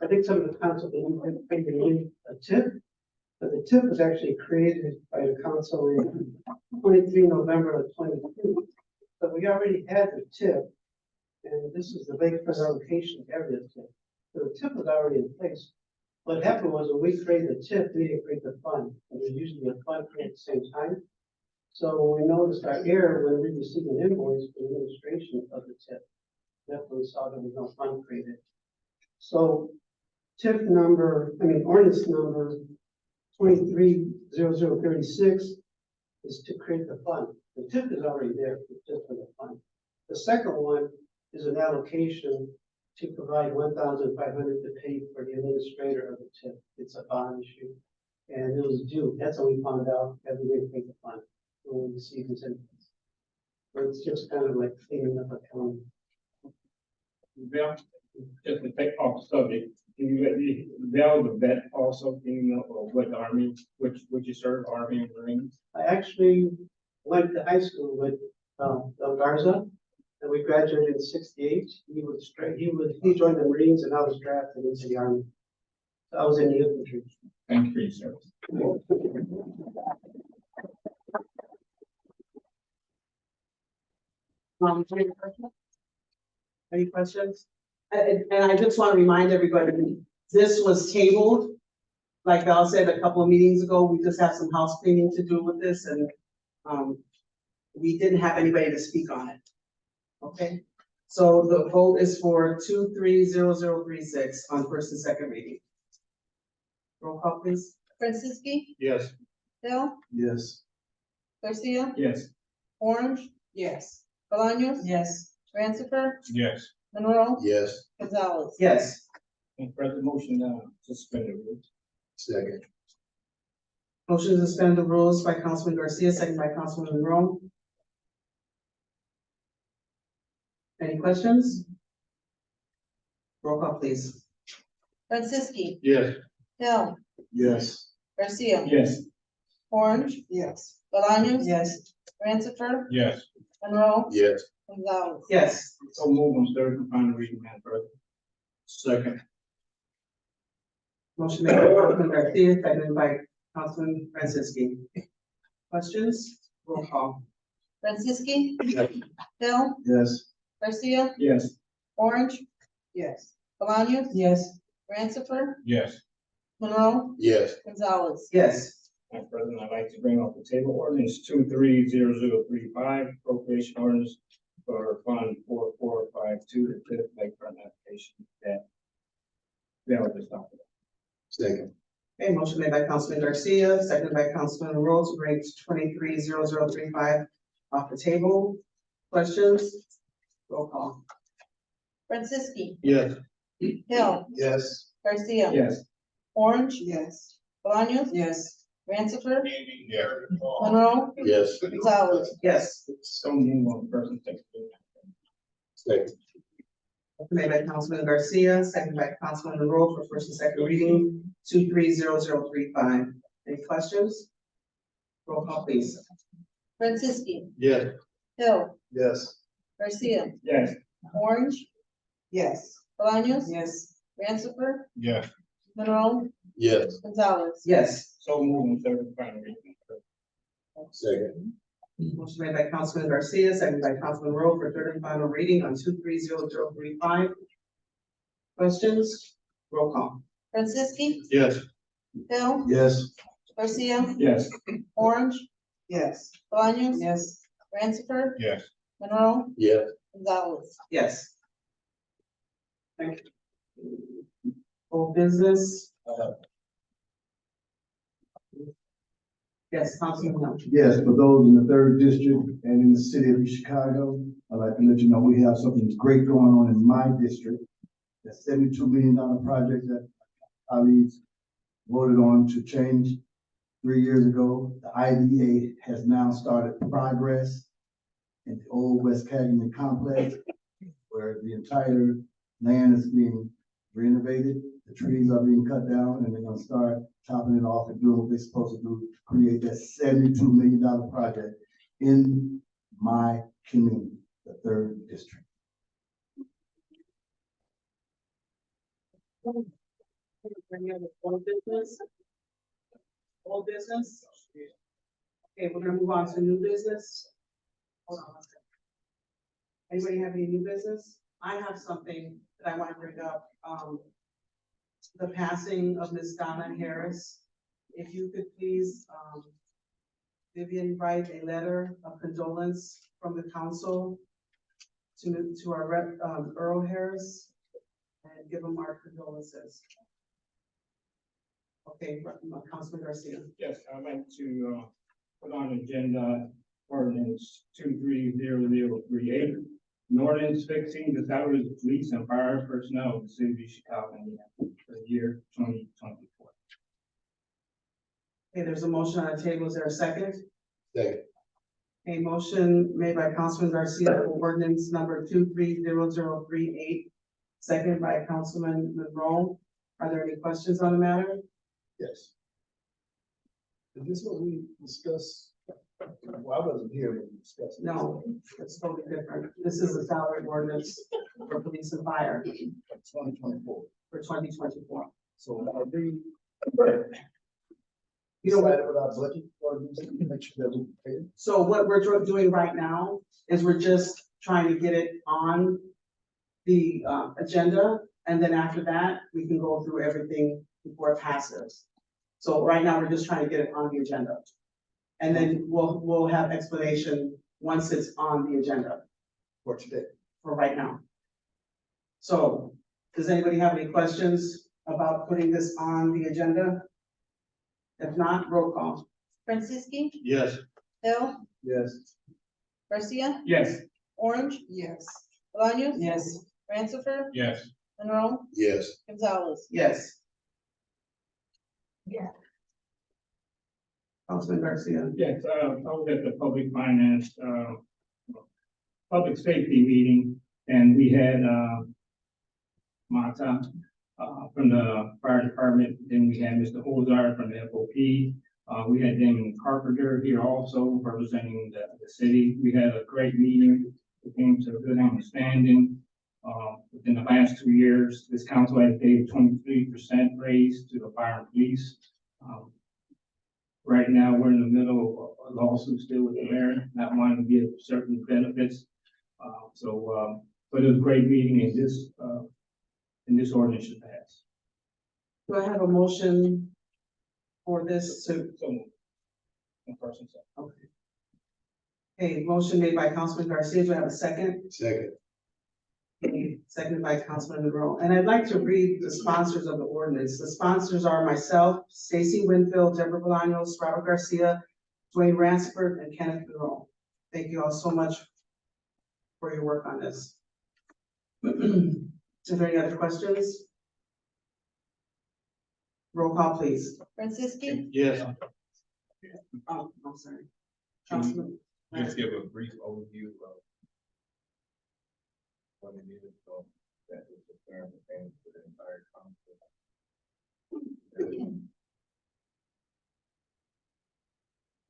Speaker 4: I think some of the council didn't believe a tip, but the tip was actually created by the council in 23 November of 22. But we already had the tip, and this is the lakefront allocation area tip. So the tip was already in place. What happened was when we created the tip, we didn't create the fund, and there's usually a fund created at the same time. So we noticed our error when we received an invoice for the administration of the tip. That's when we saw there was no fund created. So ordinance number 230036 is to create the fund. The tip is already there, it's just for the fund. The second one is an allocation to provide 1,500 to pay for the administrator of the tip. It's a bond issue. And it was due. That's how we found out that we didn't pay the fund when we received this invoice. But it's just kind of like cleaning up accounting.
Speaker 2: Val, just to take off the subject, can you let me, Val, the vet also, can you know, or what the Army, which you serve, Army and Marines?
Speaker 4: I actually went to high school with Del Garza, and we graduated in '68. He joined the Marines, and I was drafted into the Army. So I was in the infantry.
Speaker 2: Thank you for your service.
Speaker 1: Any questions? And I just want to remind everybody, this was tabled. Like Val said a couple of meetings ago, we just have some house cleaning to do with this and, we didn't have anybody to speak on it. Okay, so the vote is for 230036 on first and second reading. Roll call please.
Speaker 3: Franciski,
Speaker 12: Yes.
Speaker 3: Hill,
Speaker 12: Yes.
Speaker 3: Garcia,
Speaker 2: Yes.
Speaker 3: Orange,
Speaker 10: Yes.
Speaker 3: Bolaños,
Speaker 10: Yes.
Speaker 3: Ransford,
Speaker 11: Yes.
Speaker 3: Monroe,
Speaker 12: Yes.
Speaker 3: Gonzalez.
Speaker 1: Yes.
Speaker 2: And President, motion to suspend the rules.
Speaker 12: Second.
Speaker 1: Motion to suspend the rules by Councilman Garcia, second by Councilman Monroe. Any questions? Roll call please.
Speaker 3: Franciski,
Speaker 12: Yes.
Speaker 3: Hill,
Speaker 12: Yes.
Speaker 3: Garcia,
Speaker 2: Yes.
Speaker 3: Orange,
Speaker 10: Yes.
Speaker 3: Bolaños,
Speaker 10: Yes.
Speaker 3: Ransford,
Speaker 11: Yes.
Speaker 3: Monroe,
Speaker 12: Yes.
Speaker 3: Gonzalez.
Speaker 1: Yes.
Speaker 2: So move on third and final reading, Madam President.
Speaker 12: Second.
Speaker 1: Motion made by Councilman Garcia, seconded by Councilman Franciski. Questions? Roll call.
Speaker 3: Franciski,
Speaker 12: Yes.
Speaker 3: Hill,
Speaker 12: Yes.
Speaker 3: Garcia,
Speaker 2: Yes.
Speaker 3: Orange,
Speaker 10: Yes.
Speaker 3: Bolaños,
Speaker 10: Yes.
Speaker 3: Ransford,
Speaker 11: Yes.
Speaker 3: Monroe,
Speaker 12: Yes.
Speaker 3: Gonzalez.
Speaker 1: Yes.
Speaker 2: Madam President, I'd like to bring off the table ordinance 230035, appropriation ordinance for Fund 4452, the TIF lakefront application that Val just talked about.
Speaker 12: Second.
Speaker 1: Okay, motion made by Councilman Garcia, seconded by Councilman Rowe to bring 230035 off the table. Questions? Roll call.
Speaker 3: Franciski,
Speaker 12: Yes.
Speaker 3: Hill,
Speaker 12: Yes.
Speaker 3: Garcia,
Speaker 2: Yes.
Speaker 3: Orange,
Speaker 10: Yes.
Speaker 3: Bolaños,
Speaker 10: Yes.
Speaker 3: Ransford,
Speaker 11: Yes.
Speaker 3: Monroe,
Speaker 12: Yes.
Speaker 3: Gonzalez.
Speaker 1: Yes.
Speaker 2: So move on first and second reading.
Speaker 12: Second.
Speaker 1: Made by Councilman Garcia, second by Councilman Monroe for first and second reading, 230035. Any questions? Roll call, please.
Speaker 3: Franceschi,
Speaker 12: Yes.
Speaker 3: Hill,
Speaker 12: Yes.
Speaker 3: Garcia,
Speaker 2: Yes.
Speaker 3: Orange,
Speaker 4: Yes.
Speaker 3: Bolaños.
Speaker 10: Yes.
Speaker 3: Ransford,
Speaker 11: Yes.
Speaker 3: Monroe,
Speaker 12: Yes.
Speaker 3: Gonzalez.
Speaker 1: Yes.
Speaker 2: So move on third and final reading.
Speaker 12: Second.
Speaker 1: Motion made by Councilman Garcia, second by Councilman Monroe for third and final reading on 230035. Questions? Roll call.
Speaker 3: Franceschi,
Speaker 12: Yes.
Speaker 3: Hill,
Speaker 12: Yes.
Speaker 3: Garcia,
Speaker 2: Yes.
Speaker 3: Orange,
Speaker 4: Yes.
Speaker 3: Bolaños.
Speaker 10: Yes.
Speaker 3: Ransford,
Speaker 11: Yes.
Speaker 3: Monroe,
Speaker 12: Yes.
Speaker 3: Gonzalez.
Speaker 1: Yes. Thank you. Old business? Yes, Councilman Young.
Speaker 13: Yes, for those in the third district and in the city of Chicago, I'd like to let you know we have something great going on in my district. That $72 million project that colleagues voted on to change 3 years ago. The IDA has now started progress in the old West Calumet complex, where the entire land is being renovated. The trees are being cut down, and they're gonna start topping it off and doing what they're supposed to do to create that $72 million project in my community, the third district.
Speaker 1: Any other old business? Old business? Okay, we're gonna move on to new business. Hold on one second. Anybody have any new business? I have something that I want to bring up. The passing of Miss Donna Harris. If you could please, Vivian, write a letter of condolence from the council to our rep, Earl Harris, and give him our condolences. Okay, Councilman Garcia.
Speaker 2: Yes, I'd like to, put on agenda ordinance 230038. An ordinance fixing the salaries of police and fire personnel of the city of Chicago, Indiana, for the year 2024.
Speaker 1: Okay, there's a motion on the table. Is there a second?
Speaker 12: Second.
Speaker 1: A motion made by Councilman Garcia for ordinance number 230038, second by Councilman Monroe. Are there any questions on the matter?
Speaker 13: Yes. Is this what we discussed? Well, I wasn't here when we discussed. this.
Speaker 1: No, it's totally different. This is a salary ordinance for police and fire
Speaker 13: 2024.
Speaker 1: for 2024.
Speaker 13: So are we
Speaker 1: You know what?
Speaker 13: decided with our budget or make sure that we pay it?
Speaker 1: So what we're doing right now is we're just trying to get it on the agenda. And then after that, we can go through everything before it passes. So right now, we're just trying to get it on the agenda. And then we'll have explanation once it's on the agenda
Speaker 13: For today.
Speaker 1: for right now. So does anybody have any questions about putting this on the agenda? If not, roll call.
Speaker 3: Franceschi,
Speaker 12: Yes.
Speaker 3: Hill,
Speaker 13: Yes.
Speaker 3: Garcia,
Speaker 2: Yes.
Speaker 3: Orange,
Speaker 10: Yes.
Speaker 3: Bolaños.
Speaker 10: Yes.
Speaker 3: Ransford,
Speaker 11: Yes.
Speaker 3: Monroe,
Speaker 12: Yes.
Speaker 3: Gonzalez.
Speaker 1: Yes. Yeah. Councilman Garcia.
Speaker 2: Yes, I was at the public finance, public safety meeting, and we had, Mata, from the fire department, then we had Mr. Ozar from the FOP. We had Damon Carpenter here also representing the city. We had a great meeting. We came to a good understanding. Within the last 2 years, this council has gave 23% raise to the fire and police. Right now, we're in the middle of a lawsuit still with the mayor, not wanting to give certain benefits. But it was a great meeting, and this ordinance should pass.
Speaker 1: Do I have a motion for this to,
Speaker 2: So moved. One person said.
Speaker 1: okay. Okay, motion made by Councilman Garcia. Do I have a second?
Speaker 12: Second.
Speaker 1: Seconded by Councilman Monroe. And I'd like to read the sponsors of the ordinance. The sponsors are myself, Stacy Winfield, Deborah Bolaños, Robert Garcia, Dwayne Ransford, and Kenneth Monroe. Thank you all so much for your work on this. Is there any other questions? Roll call, please.
Speaker 3: Franceschi,
Speaker 12: Yes.
Speaker 1: Oh, I'm sorry. Councilman.
Speaker 11: Just give a brief overview of what it is. So That is the term of things for the entire council.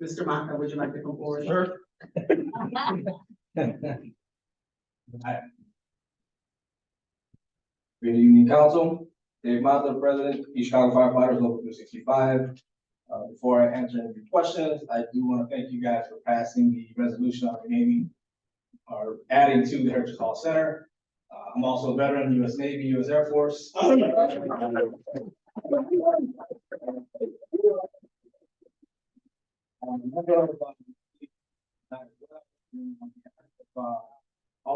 Speaker 1: Mr. Maka, would you like to come forward?
Speaker 7: Sure. Good evening, council. Dave Mazza, President, East Chicago Firefighters Local 365. Before I answer any questions, I do want to thank you guys for passing the resolution on renaming or adding to the Heritage Hall Center. I'm also a veteran, U.S. Navy, U.S. Air Force. All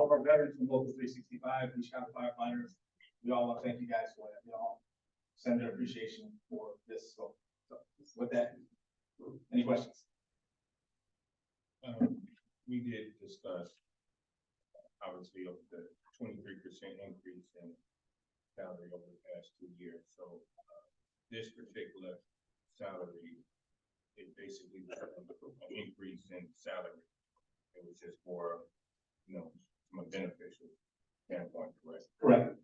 Speaker 7: of our veterans from Local 365, East Chicago Firefighters, we all want to thank you guys for that. We all send their appreciation for this. So with that, any questions?
Speaker 11: We did discuss, obviously, of the 23% increase in salary over the past 2 years. So this particular salary is basically an increase in salary. It was just more, from a beneficial standpoint, correct?
Speaker 7: Correct.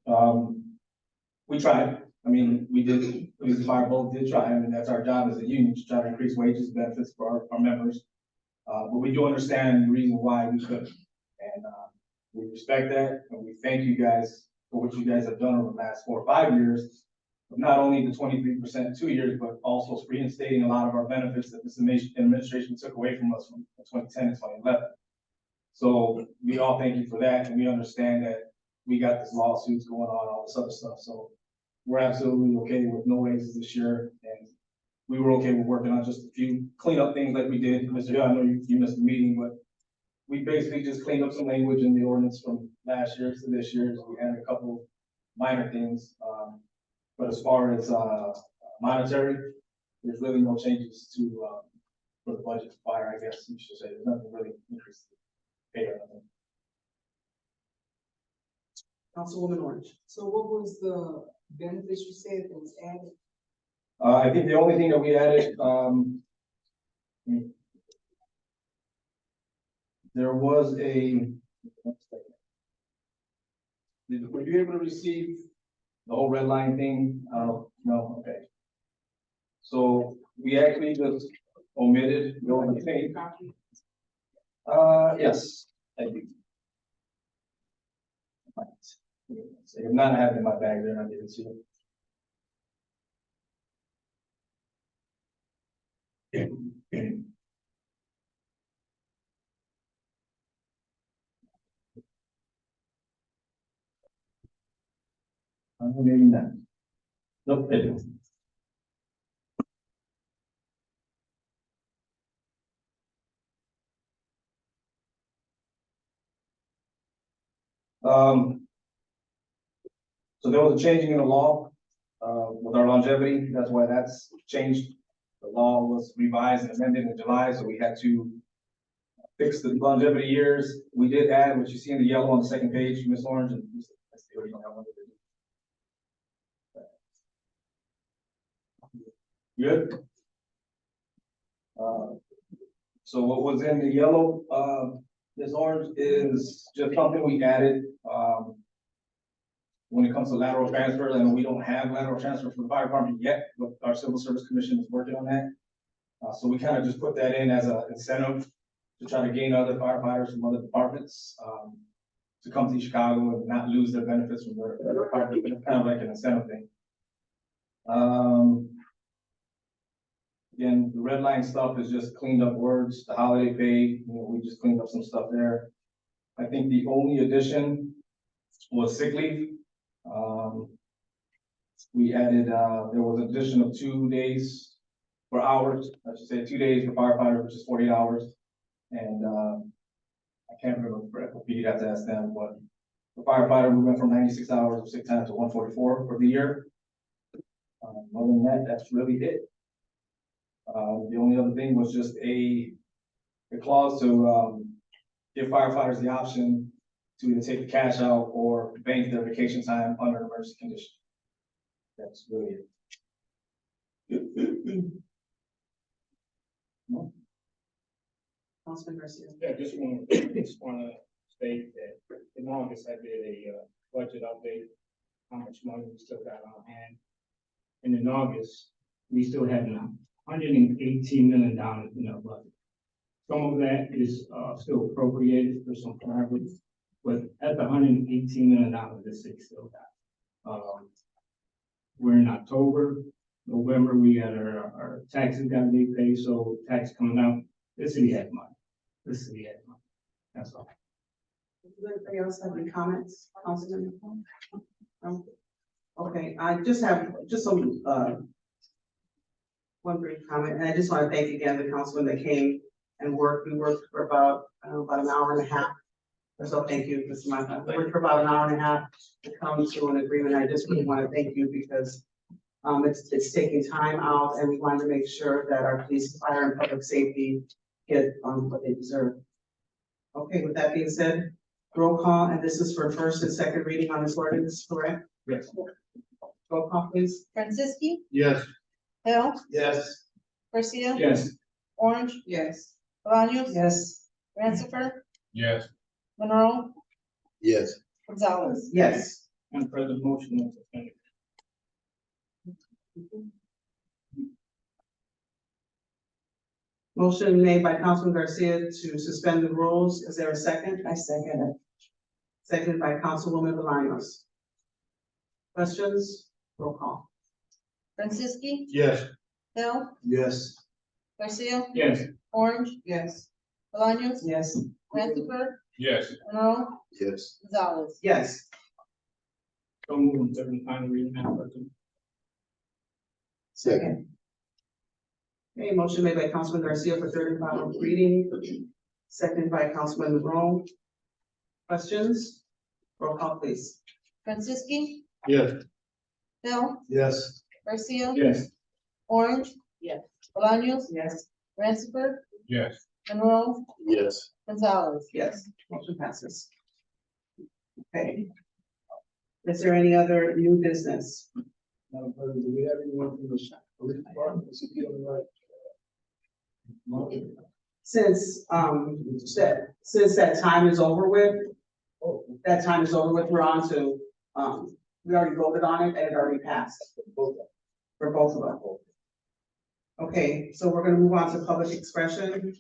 Speaker 7: We tried. I mean, we did, police and fire both did try. I mean, that's our job as a union, to try to increase wages, benefits for our members. But we do understand the reason why we couldn't. And we respect that, and we thank you guys for what you guys have done over the last 4 or 5 years. Of not only the 23% in 2 years, but also reinstating a lot of our benefits that this administration took away from us from 2010 and 2011. So we all thank you for that, and we understand that we got this lawsuits going on, all this other stuff. So we're absolutely okay with no raises this year, and we were okay with working on just a few cleanup things like we did. Mr. Hill, I know you missed the meeting, but we basically just cleaned up some language in the ordinance from last year to this year. So we added a couple minor things. But as far as monetary, there's really no changes to for the budget to fire, I guess you should say. There's nothing really increased. Pay or nothing.
Speaker 1: Councilwoman Orange.
Speaker 9: So what was the benefits you said that was added?
Speaker 7: I think the only thing that we added, there was a. Were you able to receive the whole red line thing? No, okay. So we actually just omitted the only thing. Yes, thank you. If not, I have it in my bag there, and I didn't see it. Maybe not. Nope, it didn't. So there was a changing in the law, with our longevity. That's why that's changed. The law was revised and amended in July, so we had to fix the longevity years. We did add what you see in the yellow on the second page, Ms. Orange, and let's see what you don't have one. Good. So what was in the yellow, Ms. Orange, is just something we added, when it comes to lateral transfer, and we don't have lateral transfer for the fire department yet, but our Civil Service Commission is working on that. So we kind of just put that in as an incentive to try to gain other firefighters from other departments, to come to Chicago and not lose their benefits from their department. It's kind of like an incentive thing. Again, the red line stuff is just cleaned up words, the holiday pay, we just cleaned up some stuff there. I think the only addition was sick leave. We added, there was an addition of 2 days for hours, I should say 2 days for firefighters, which is 48 hours. And I can't remember, you'd have to ask them, but the firefighter, we went from 96 hours of sick time to 144 for the year. Other than that, that's really it. The only other thing was just a clause to give firefighters the option to either take the cash out or bank their vacation time under an emergency condition. That's really it.
Speaker 1: Councilman Garcia.
Speaker 2: Yeah, just want to state that in August, I did a budget update, how much money we still got on hand. And in August, we still had $118 million in our budget. Some of that is still appropriated for some priorities, but at the $118 million, this is still got. We're in October, November, we got our taxes gotta be paid, so tax coming out, this city has money. This city has money, that's all.
Speaker 1: Does anybody else have any comments, Councilman? No? Okay, I just have some, one brief comment, and I just want to thank again the councilman that came and worked. We worked for about an hour and a half. So thank you, Mr. Mata. We worked for about an hour and a half to come to an agreement. I just really want to thank you because it's taking time out, and we wanted to make sure that our police, fire, and public safety get what they deserve. Okay, with that being said, roll call, and this is for first and second reading on this ordinance, correct?
Speaker 2: Yes.
Speaker 1: Roll call, please.
Speaker 3: Franceschi,
Speaker 5: Yes.
Speaker 3: Hill,
Speaker 5: Yes.
Speaker 3: Garcia.
Speaker 2: Yes.
Speaker 3: Orange,
Speaker 9: Yes.
Speaker 3: Bolaños.
Speaker 10: Yes.
Speaker 3: Ransiford,
Speaker 11: Yes.
Speaker 3: Monroe,
Speaker 12: Yes.
Speaker 3: Gonzalez.
Speaker 1: Yes.
Speaker 2: And for the motion is suspended.
Speaker 1: Motion made by Councilman Garcia to suspend the rules. Is there a second?
Speaker 10: I second it.
Speaker 1: Seconded by Councilwoman Bolaños. Questions? Roll call.
Speaker 3: Franceschi,
Speaker 5: Yes.
Speaker 3: Hill,
Speaker 5: Yes.
Speaker 3: Garcia,
Speaker 2: Yes.
Speaker 3: Orange,
Speaker 9: Yes.
Speaker 3: Bolaños,
Speaker 10: Yes.
Speaker 3: Ransiford,
Speaker 11: Yes.
Speaker 3: Monroe,
Speaker 12: Yes.
Speaker 3: Gonzalez.
Speaker 1: Yes.
Speaker 2: So moving third and final reading, Madam President.
Speaker 12: Second.
Speaker 1: Okay, motion made by Councilman Garcia for third and final reading, seconded by Councilman Monroe. Questions? Roll call, please.
Speaker 3: Franceschi,
Speaker 5: Yes.
Speaker 3: Hill,
Speaker 5: Yes.
Speaker 3: Garcia,
Speaker 2: Yes.
Speaker 3: Orange.
Speaker 9: Yes.
Speaker 3: Bolaños,
Speaker 10: Yes.
Speaker 3: Ransiford,
Speaker 11: Yes.
Speaker 3: Monroe,
Speaker 12: Yes.
Speaker 3: Gonzalez.
Speaker 1: Yes, motion passes. Okay. Is there any other new business?
Speaker 13: Madam President, do we have anyone from the police department? Is he on the right?
Speaker 1: Since that time is over with, we're on to, we already voted on it and it already passed. For both of them. Okay, so we're gonna move on to public expression.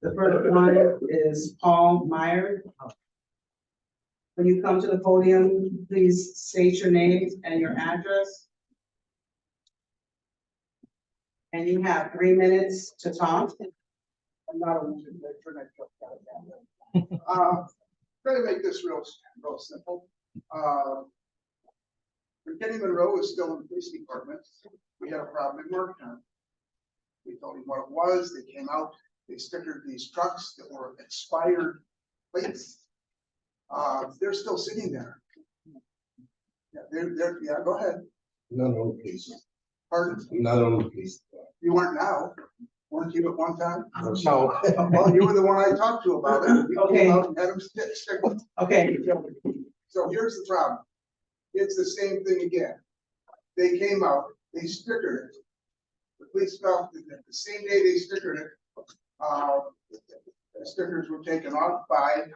Speaker 1: The first one is Paul Meyer. When you come to the podium, please state your name and your address. And you have 3 minutes to talk.
Speaker 6: I'm not a losing for that joke. Gonna make this real simple. Kenny Monroe is still in the police department. We had a problem in Morgantown. We told him what it was. They came out, they stickered these trucks that were expired plates. They're still sitting there. Yeah, yeah, go ahead.
Speaker 12: Not on the police.
Speaker 6: Pardon?
Speaker 12: Not on the police.
Speaker 6: You weren't now. Weren't you at one time?
Speaker 12: No.
Speaker 6: Well, you were the one I talked to about it. You
Speaker 1: Okay.
Speaker 6: came out and had them stick.
Speaker 1: Okay,
Speaker 6: So here's the problem. It's the same thing again. They came out, they stickered it. The police felt that the same day they stickered it, the stickers were taken off by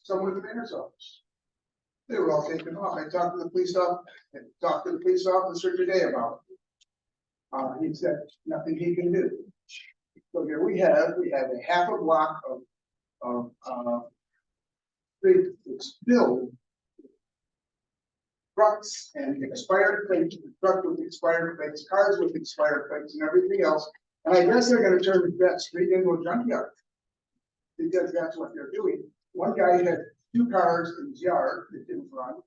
Speaker 6: someone in the mayor's office. They were all taken off. I talked to the police officer today about it. He said nothing he can do. So here we have a half a block of it's filled trucks and expired plates, truck with expired plates, cars with expired plates and everything else. And I guess they're gonna turn that street into a junkyard. Because that's what they're doing. One guy had 2 cars in his yard that didn't run.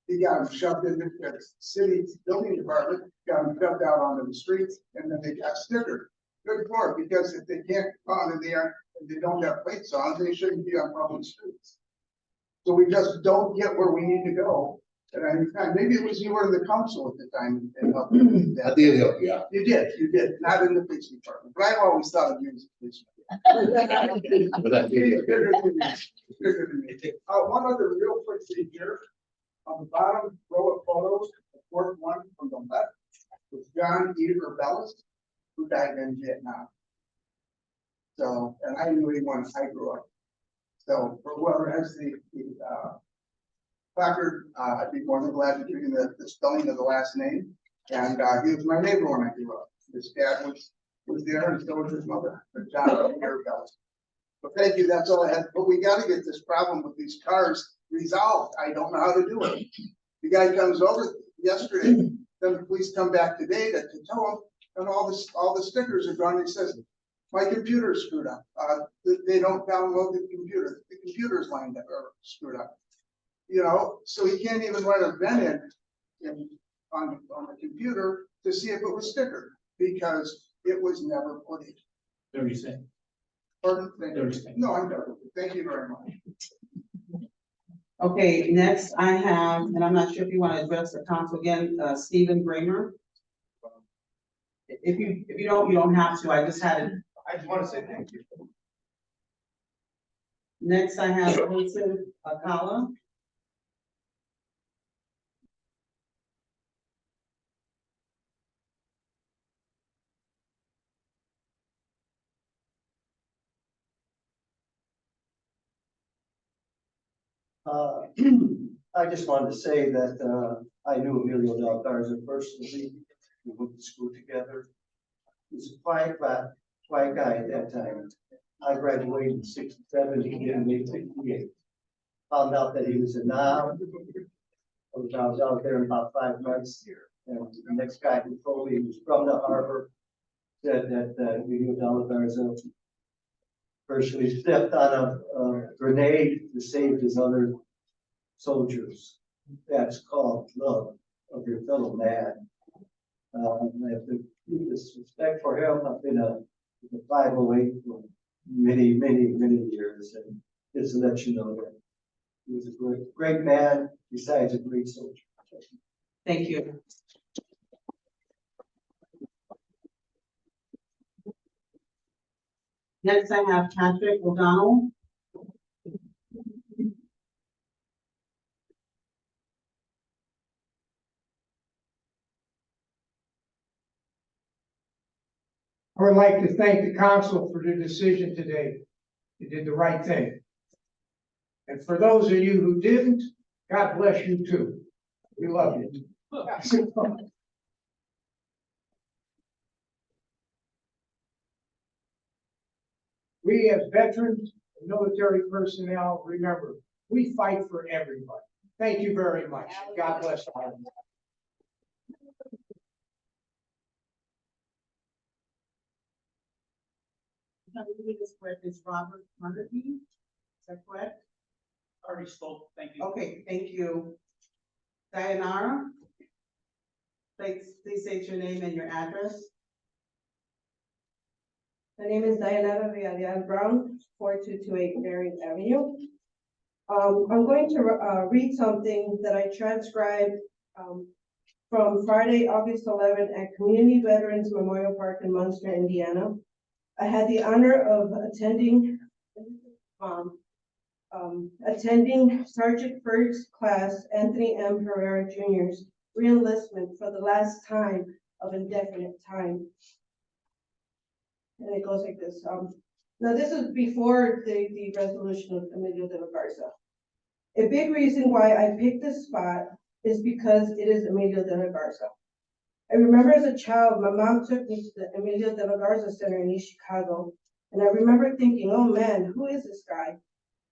Speaker 6: He got them shoved into the city building department, got them shoved out onto the streets, and then they got stickered. Good for it, because if they can't run and they don't have plates on, they shouldn't be on public streets. So we just don't get where we need to go. And maybe it was you were in the council at the time and helped me with that.
Speaker 12: I did help you out.
Speaker 6: You did, not in the police department, but I've always thought of you as a policeman.
Speaker 12: But I did help
Speaker 6: Bigger
Speaker 12: you.
Speaker 6: than me, bigger than me. One other real quick thing here, on the bottom row of photos, the 4th one from the left, was John Eber Bellis, who died in Vietnam. So, and I knew him when I grew up.
Speaker 14: So for whoever has the placard, I'd be more than glad to give you the spelling of the last name. And he was my neighbor when I grew up. His dad was there, and so was his mother, but John Mirabella. But thank you, that's all I had. But we gotta get this problem with these cars resolved. I don't know how to do it. The guy comes over yesterday, then the police come back today to tell him, and all the stickers are gone. He says, my computer's screwed up. They don't download the computer. The computer's lined up or screwed up. You know, so he can't even write a VEN on the computer to see if it was stickered because it was never put in.
Speaker 7: 30 seconds.
Speaker 14: Pardon? Thank you.
Speaker 7: 30 seconds.
Speaker 14: No, I'm done. Thank you very much.
Speaker 1: Okay, next I have, and I'm not sure if you want to address the council again, Stephen Bramer. If you don't have to, I just had it.
Speaker 8: I just want to say thank you.
Speaker 1: Next I have Wilson Akala.
Speaker 15: I just wanted to say that, I knew Emilio Del Garza personally. We went to school together. He was a quiet guy at that time. I graduated in '67, he did in '68. Found out that he was a Nam. I was out there in about 5 months. And the next guy who told me he was from the harbor said that, Emilio Del Garza personally stepped on a grenade to save his other soldiers. That's called love of your fellow man. I have to keep this respect for him. I've been a 508 for many years, and just to let you know that he was a great man, besides a great soldier.
Speaker 1: Thank you. Next I have Patrick O'Donnell.
Speaker 6: I would like to thank the council for their decision today. You did the right thing. And for those of you who didn't, God bless you too. We love you. We as veterans and military personnel, remember, we fight for everybody. Thank you very much. God bless all of you.
Speaker 1: Is Robert Murphy, is that correct?
Speaker 7: Already spoke, thank you.
Speaker 1: Okay, thank you. Dayanara, please state your name and your address.
Speaker 16: My name is Dayanara Villarreal Brown, 4228 Marion Avenue. I'm going to read something that I transcribed from Friday, August 11th at Community Veterans Memorial Park in Munster, Indiana. I had the honor of attending Sergeant First Class Anthony M. Herrera Jr.'s reenlistment for the last time of indefinite time. And it goes like this. Now this is before the resolution of Emilio de la Garza. A big reason why I picked this spot is because it is Emilio de la Garza. I remember as a child, my mom took me to the Emilio de la Garza Center in East Chicago. And I remember thinking, oh man, who is this guy?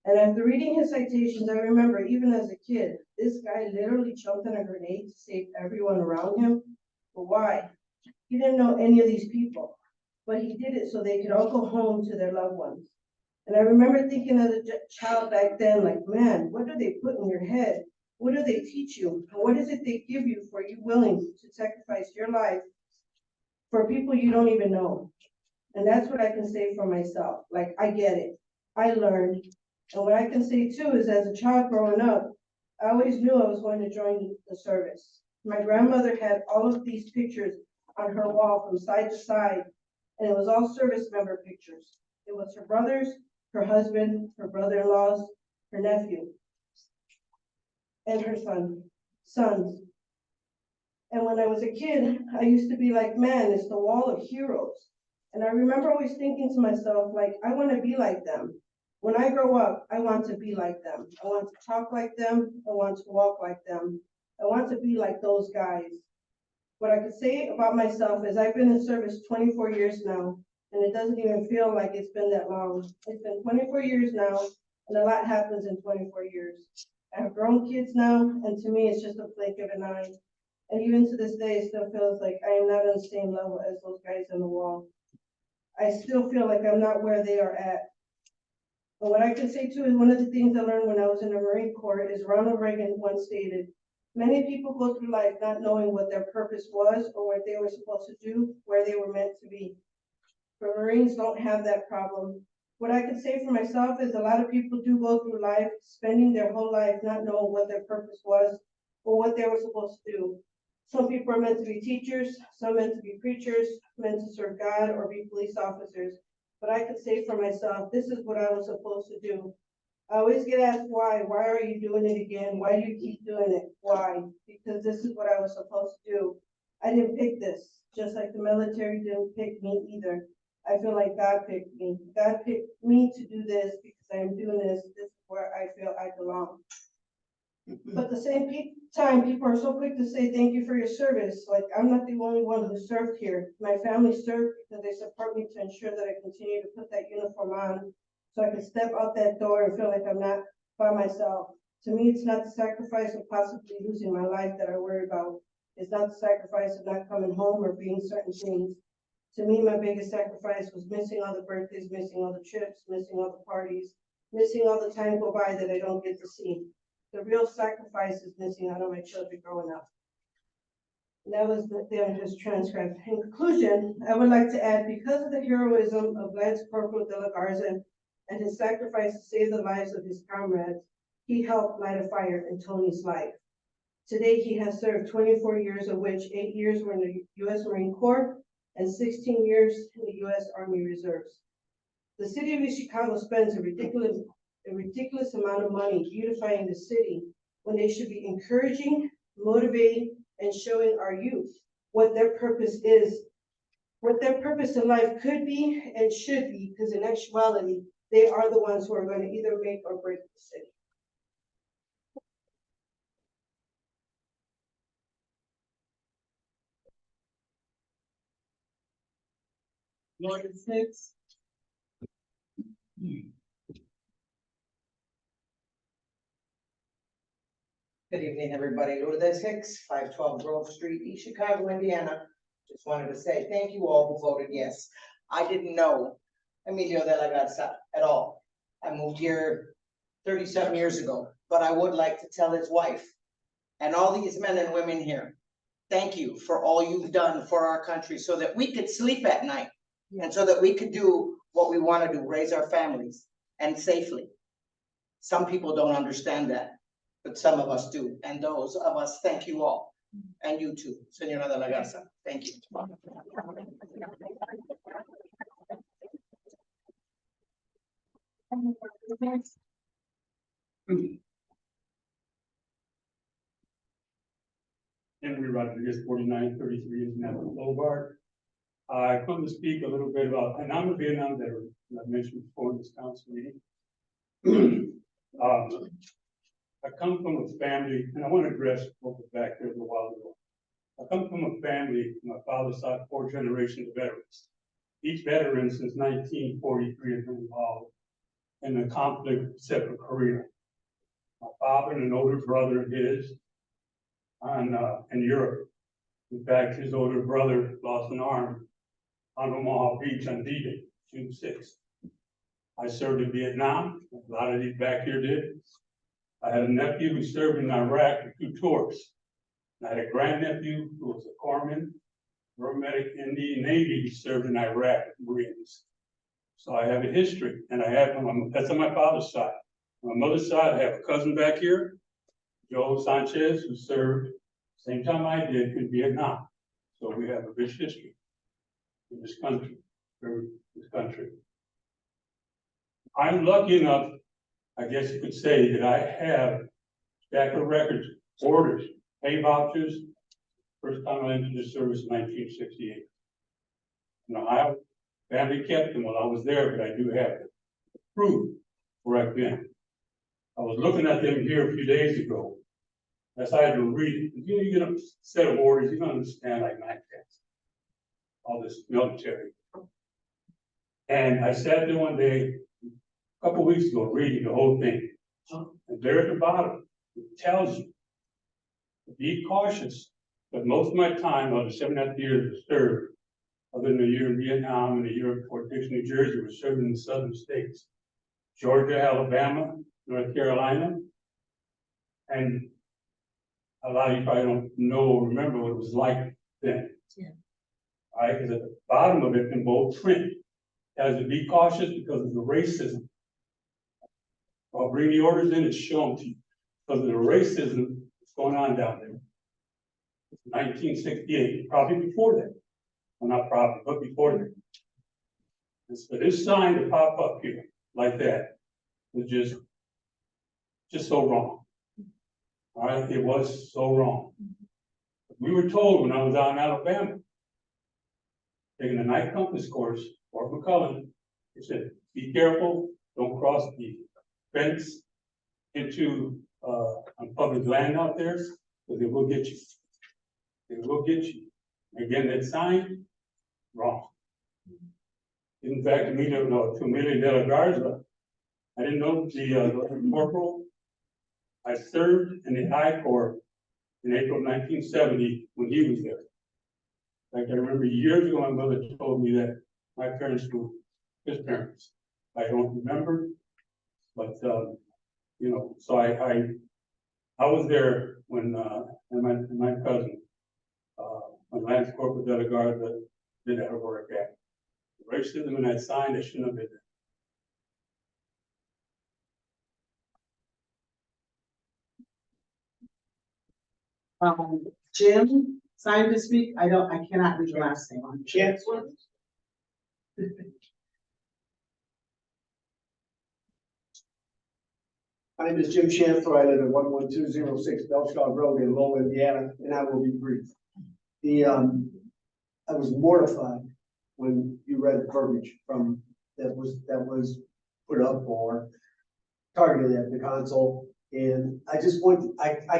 Speaker 16: And after reading his citations, I remember even as a kid, this guy literally jumped on a grenade to save everyone around him. But why? He didn't know any of these people, but he did it so they could all go home to their loved ones. And I remember thinking as a child back then, like, man, what do they put in your head? What do they teach you? And what is it they give you for you willing to sacrifice your life for people you don't even know? And that's what I can say for myself. Like, I get it. I learned. And what I can say too is as a child growing up, I always knew I was going to join the service. My grandmother had all of these pictures on her wall from side to side, and it was all service member pictures. It was her brothers, her husband, her brother-in-laws, her nephew, and her sons. And when I was a kid, I used to be like, man, it's the wall of heroes. And I remember always thinking to myself, like, I want to be like them. When I grow up, I want to be like them. I want to talk like them. I want to walk like them. I want to be like those guys. What I could say about myself is I've been in service 24 years now, and it doesn't even feel like it's been that long. It's been 24 years now, and a lot happens in 24 years. I have grown kids now, and to me, it's just a blink of an eye. And even to this day, it still feels like I am not on the same level as those guys on the wall. I still feel like I'm not where they are at. But what I can say too is one of the things I learned when I was in the Marine Corps is Ronald Reagan once stated, many people go through life not knowing what their purpose was or what they were supposed to do, where they were meant to be. But Marines don't have that problem. What I can say for myself is a lot of people do go through life spending their whole life not knowing what their purpose was or what they were supposed to do. Some people are meant to be teachers, some meant to be preachers, meant to serve God or be police officers. But I can say for myself, this is what I was supposed to do. I always get asked why. Why are you doing it again? Why do you keep doing it? Why? Because this is what I was supposed to do. I didn't pick this, just like the military didn't pick me either. I feel like God picked me. God picked me to do this because I am doing this. This is where I feel I belong. But at the same time, people are so quick to say thank you for your service. Like I'm not the only one who served here. My family served because they support me to ensure that I continue to put that uniform on so I can step out that door and feel like I'm not by myself. To me, it's not the sacrifice of possibly losing my life that I worry about. It's not the sacrifice of not coming home or being certain things. To me, my biggest sacrifice was missing all the birthdays, missing all the trips, missing all the parties, missing all the time go by that I don't get to see. The real sacrifice is missing out on my children growing up. And that was the just transcript. In conclusion, I would like to add, because of the heroism of Lance Corporal De La Garza and his sacrifice to save the lives of his comrades, he helped light a fire in Tony's life. Today, he has served 24 years, of which 8 years were in the U.S. Marine Corps and 16 years in the U.S. Army Reserves. The city of Chicago spends a ridiculous amount of money beautifying the city when they should be encouraging, motivating, and showing our youth what their purpose is, what their purpose in life could be and should be, because in actuality, they are the ones who are going to either make or break the city.
Speaker 1: Lord Hicks.
Speaker 17: Good evening, everybody. Lourdes Hicks, 512 Grove Street, East Chicago, Indiana. Just wanted to say thank you all who voted yes. I didn't know Emilio de la Garza at all. I moved here 37 years ago, but I would like to tell his wife and all these men and women here, thank you for all you've done for our country so that we could sleep at night and so that we could do what we want to do, raise our families and safely. Some people don't understand that, but some of us do. And those of us, thank you all. And you too, Señora de la Garza. Thank you.
Speaker 18: Henry Rodriguez, 4933 International Boulevard. I come to speak a little bit about, and I'm a Vietnam veteran, as I mentioned before in this council meeting. I come from a family, and I want to address what was back there a little while ago. I come from a family, my father's side, 4 generations of veterans. Each veteran since 1943 has been involved in the conflict except for Korea. My father and an older brother of his in Europe. In fact, his older brother lost an arm on Omaha Beach on D-Day, June 6th. I served in Vietnam, a lot of these back here did. I had a nephew who served in Iraq for 2 tours. I had a grandnephew who was a corpsman, paramedic in the Navy who served in Iraq with Marines. So I have a history, and I have, that's on my father's side. On my mother's side, I have a cousin back here, Joe Sanchez, who served same time I did in Vietnam. So we have a rich history in this country, I'm lucky enough, I guess you could say, that I have a stack of records, orders, pay vouchers. First time I entered the service in 1968. You know, I family kept them while I was there, but I do have proof right then. I was looking at them here a few days ago. As I had to read, you get a set of orders, you don't understand like my cats. All this military. And I sat there one day, a couple weeks ago, reading the whole thing. And there at the bottom, it tells you, be cautious, but most of my time, of the 7.5 years I served, other than the year in Vietnam and the year in Fort Dix, New Jersey, was serving in the southern states. Georgia, Alabama, North Carolina. And a lot of you probably don't know or remember what it was like then.
Speaker 16: Yeah.
Speaker 18: All right, because at the bottom of it in bold print, has to be cautious because of the racism. I'll bring the orders in and show them to you, because of the racism that's going on down there. 1968, probably before that. Well, not probably, but before that. And so this sign to pop up here, like that, was just so wrong. All right, it was so wrong. We were told when I was out in Alabama, taking the night compass course, Fort McCullough, they said, be careful, don't cross the fence into on public land out there, because they will get you. They will get you. Again, that sign, wrong. In fact, Emilio de la Garza, I didn't know the corporal. I served in the I Corps in April 1970 when he was there. Like I remember years ago, my mother told me that my parents were his parents. I don't remember, but you know, so I was there when my cousin, when Lance Corporal de la Garza did that work at. Racism in that sign, that shouldn't have been there.
Speaker 1: Jim, signed to speak, I cannot read your last name.
Speaker 6: Chancellor. My name is Jim Chancellor. I live at 11206 Belchcott Road in Lowell, Indiana, and I will be brief. I was mortified when you read the verbiage from that was put up or targeted at the council. And I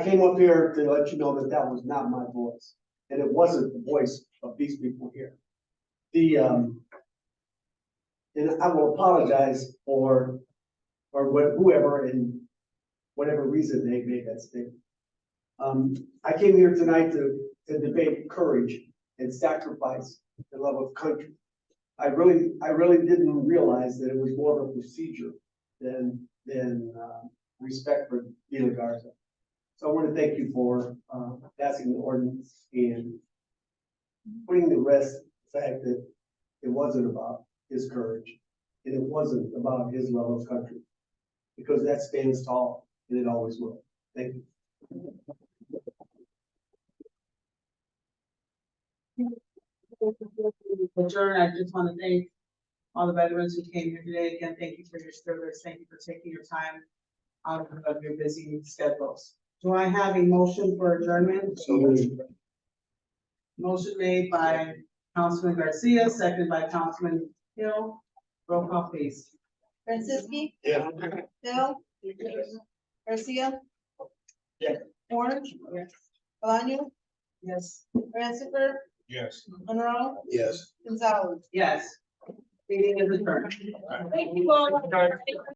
Speaker 6: came up here to let you know that that was not my voice, and it wasn't the voice of these people here. And I will apologize for whoever and whatever reason they made that statement. I came here tonight to debate courage and sacrifice the love of country. I really didn't realize that it was more of a procedure than respect for De La Garza. So I want to thank you for passing the ordinance and putting the rest, the fact that it wasn't about his courage and it wasn't about his love of country, because that stands tall and it always will. Thank you.
Speaker 1: Adjourn, I just want to thank all the veterans who came here today. Again, thank you for your service. Thank you for taking your time out of your busy schedules. Do I have a motion for adjournment? Motion made by Councilman Garcia, seconded by Councilman Hill. Roll call, please.
Speaker 3: Franciski?
Speaker 1: Yeah.
Speaker 3: Hill? Garcia?
Speaker 1: Yes.
Speaker 3: Orange? Yes. Bolaño?
Speaker 1: Yes.
Speaker 3: Rancifer?
Speaker 11: Yes.
Speaker 3: Monroe?
Speaker 12: Yes.
Speaker 3: Gonzalez?
Speaker 1: Yes. Meeting is adjourned.
Speaker 3: Thank you all.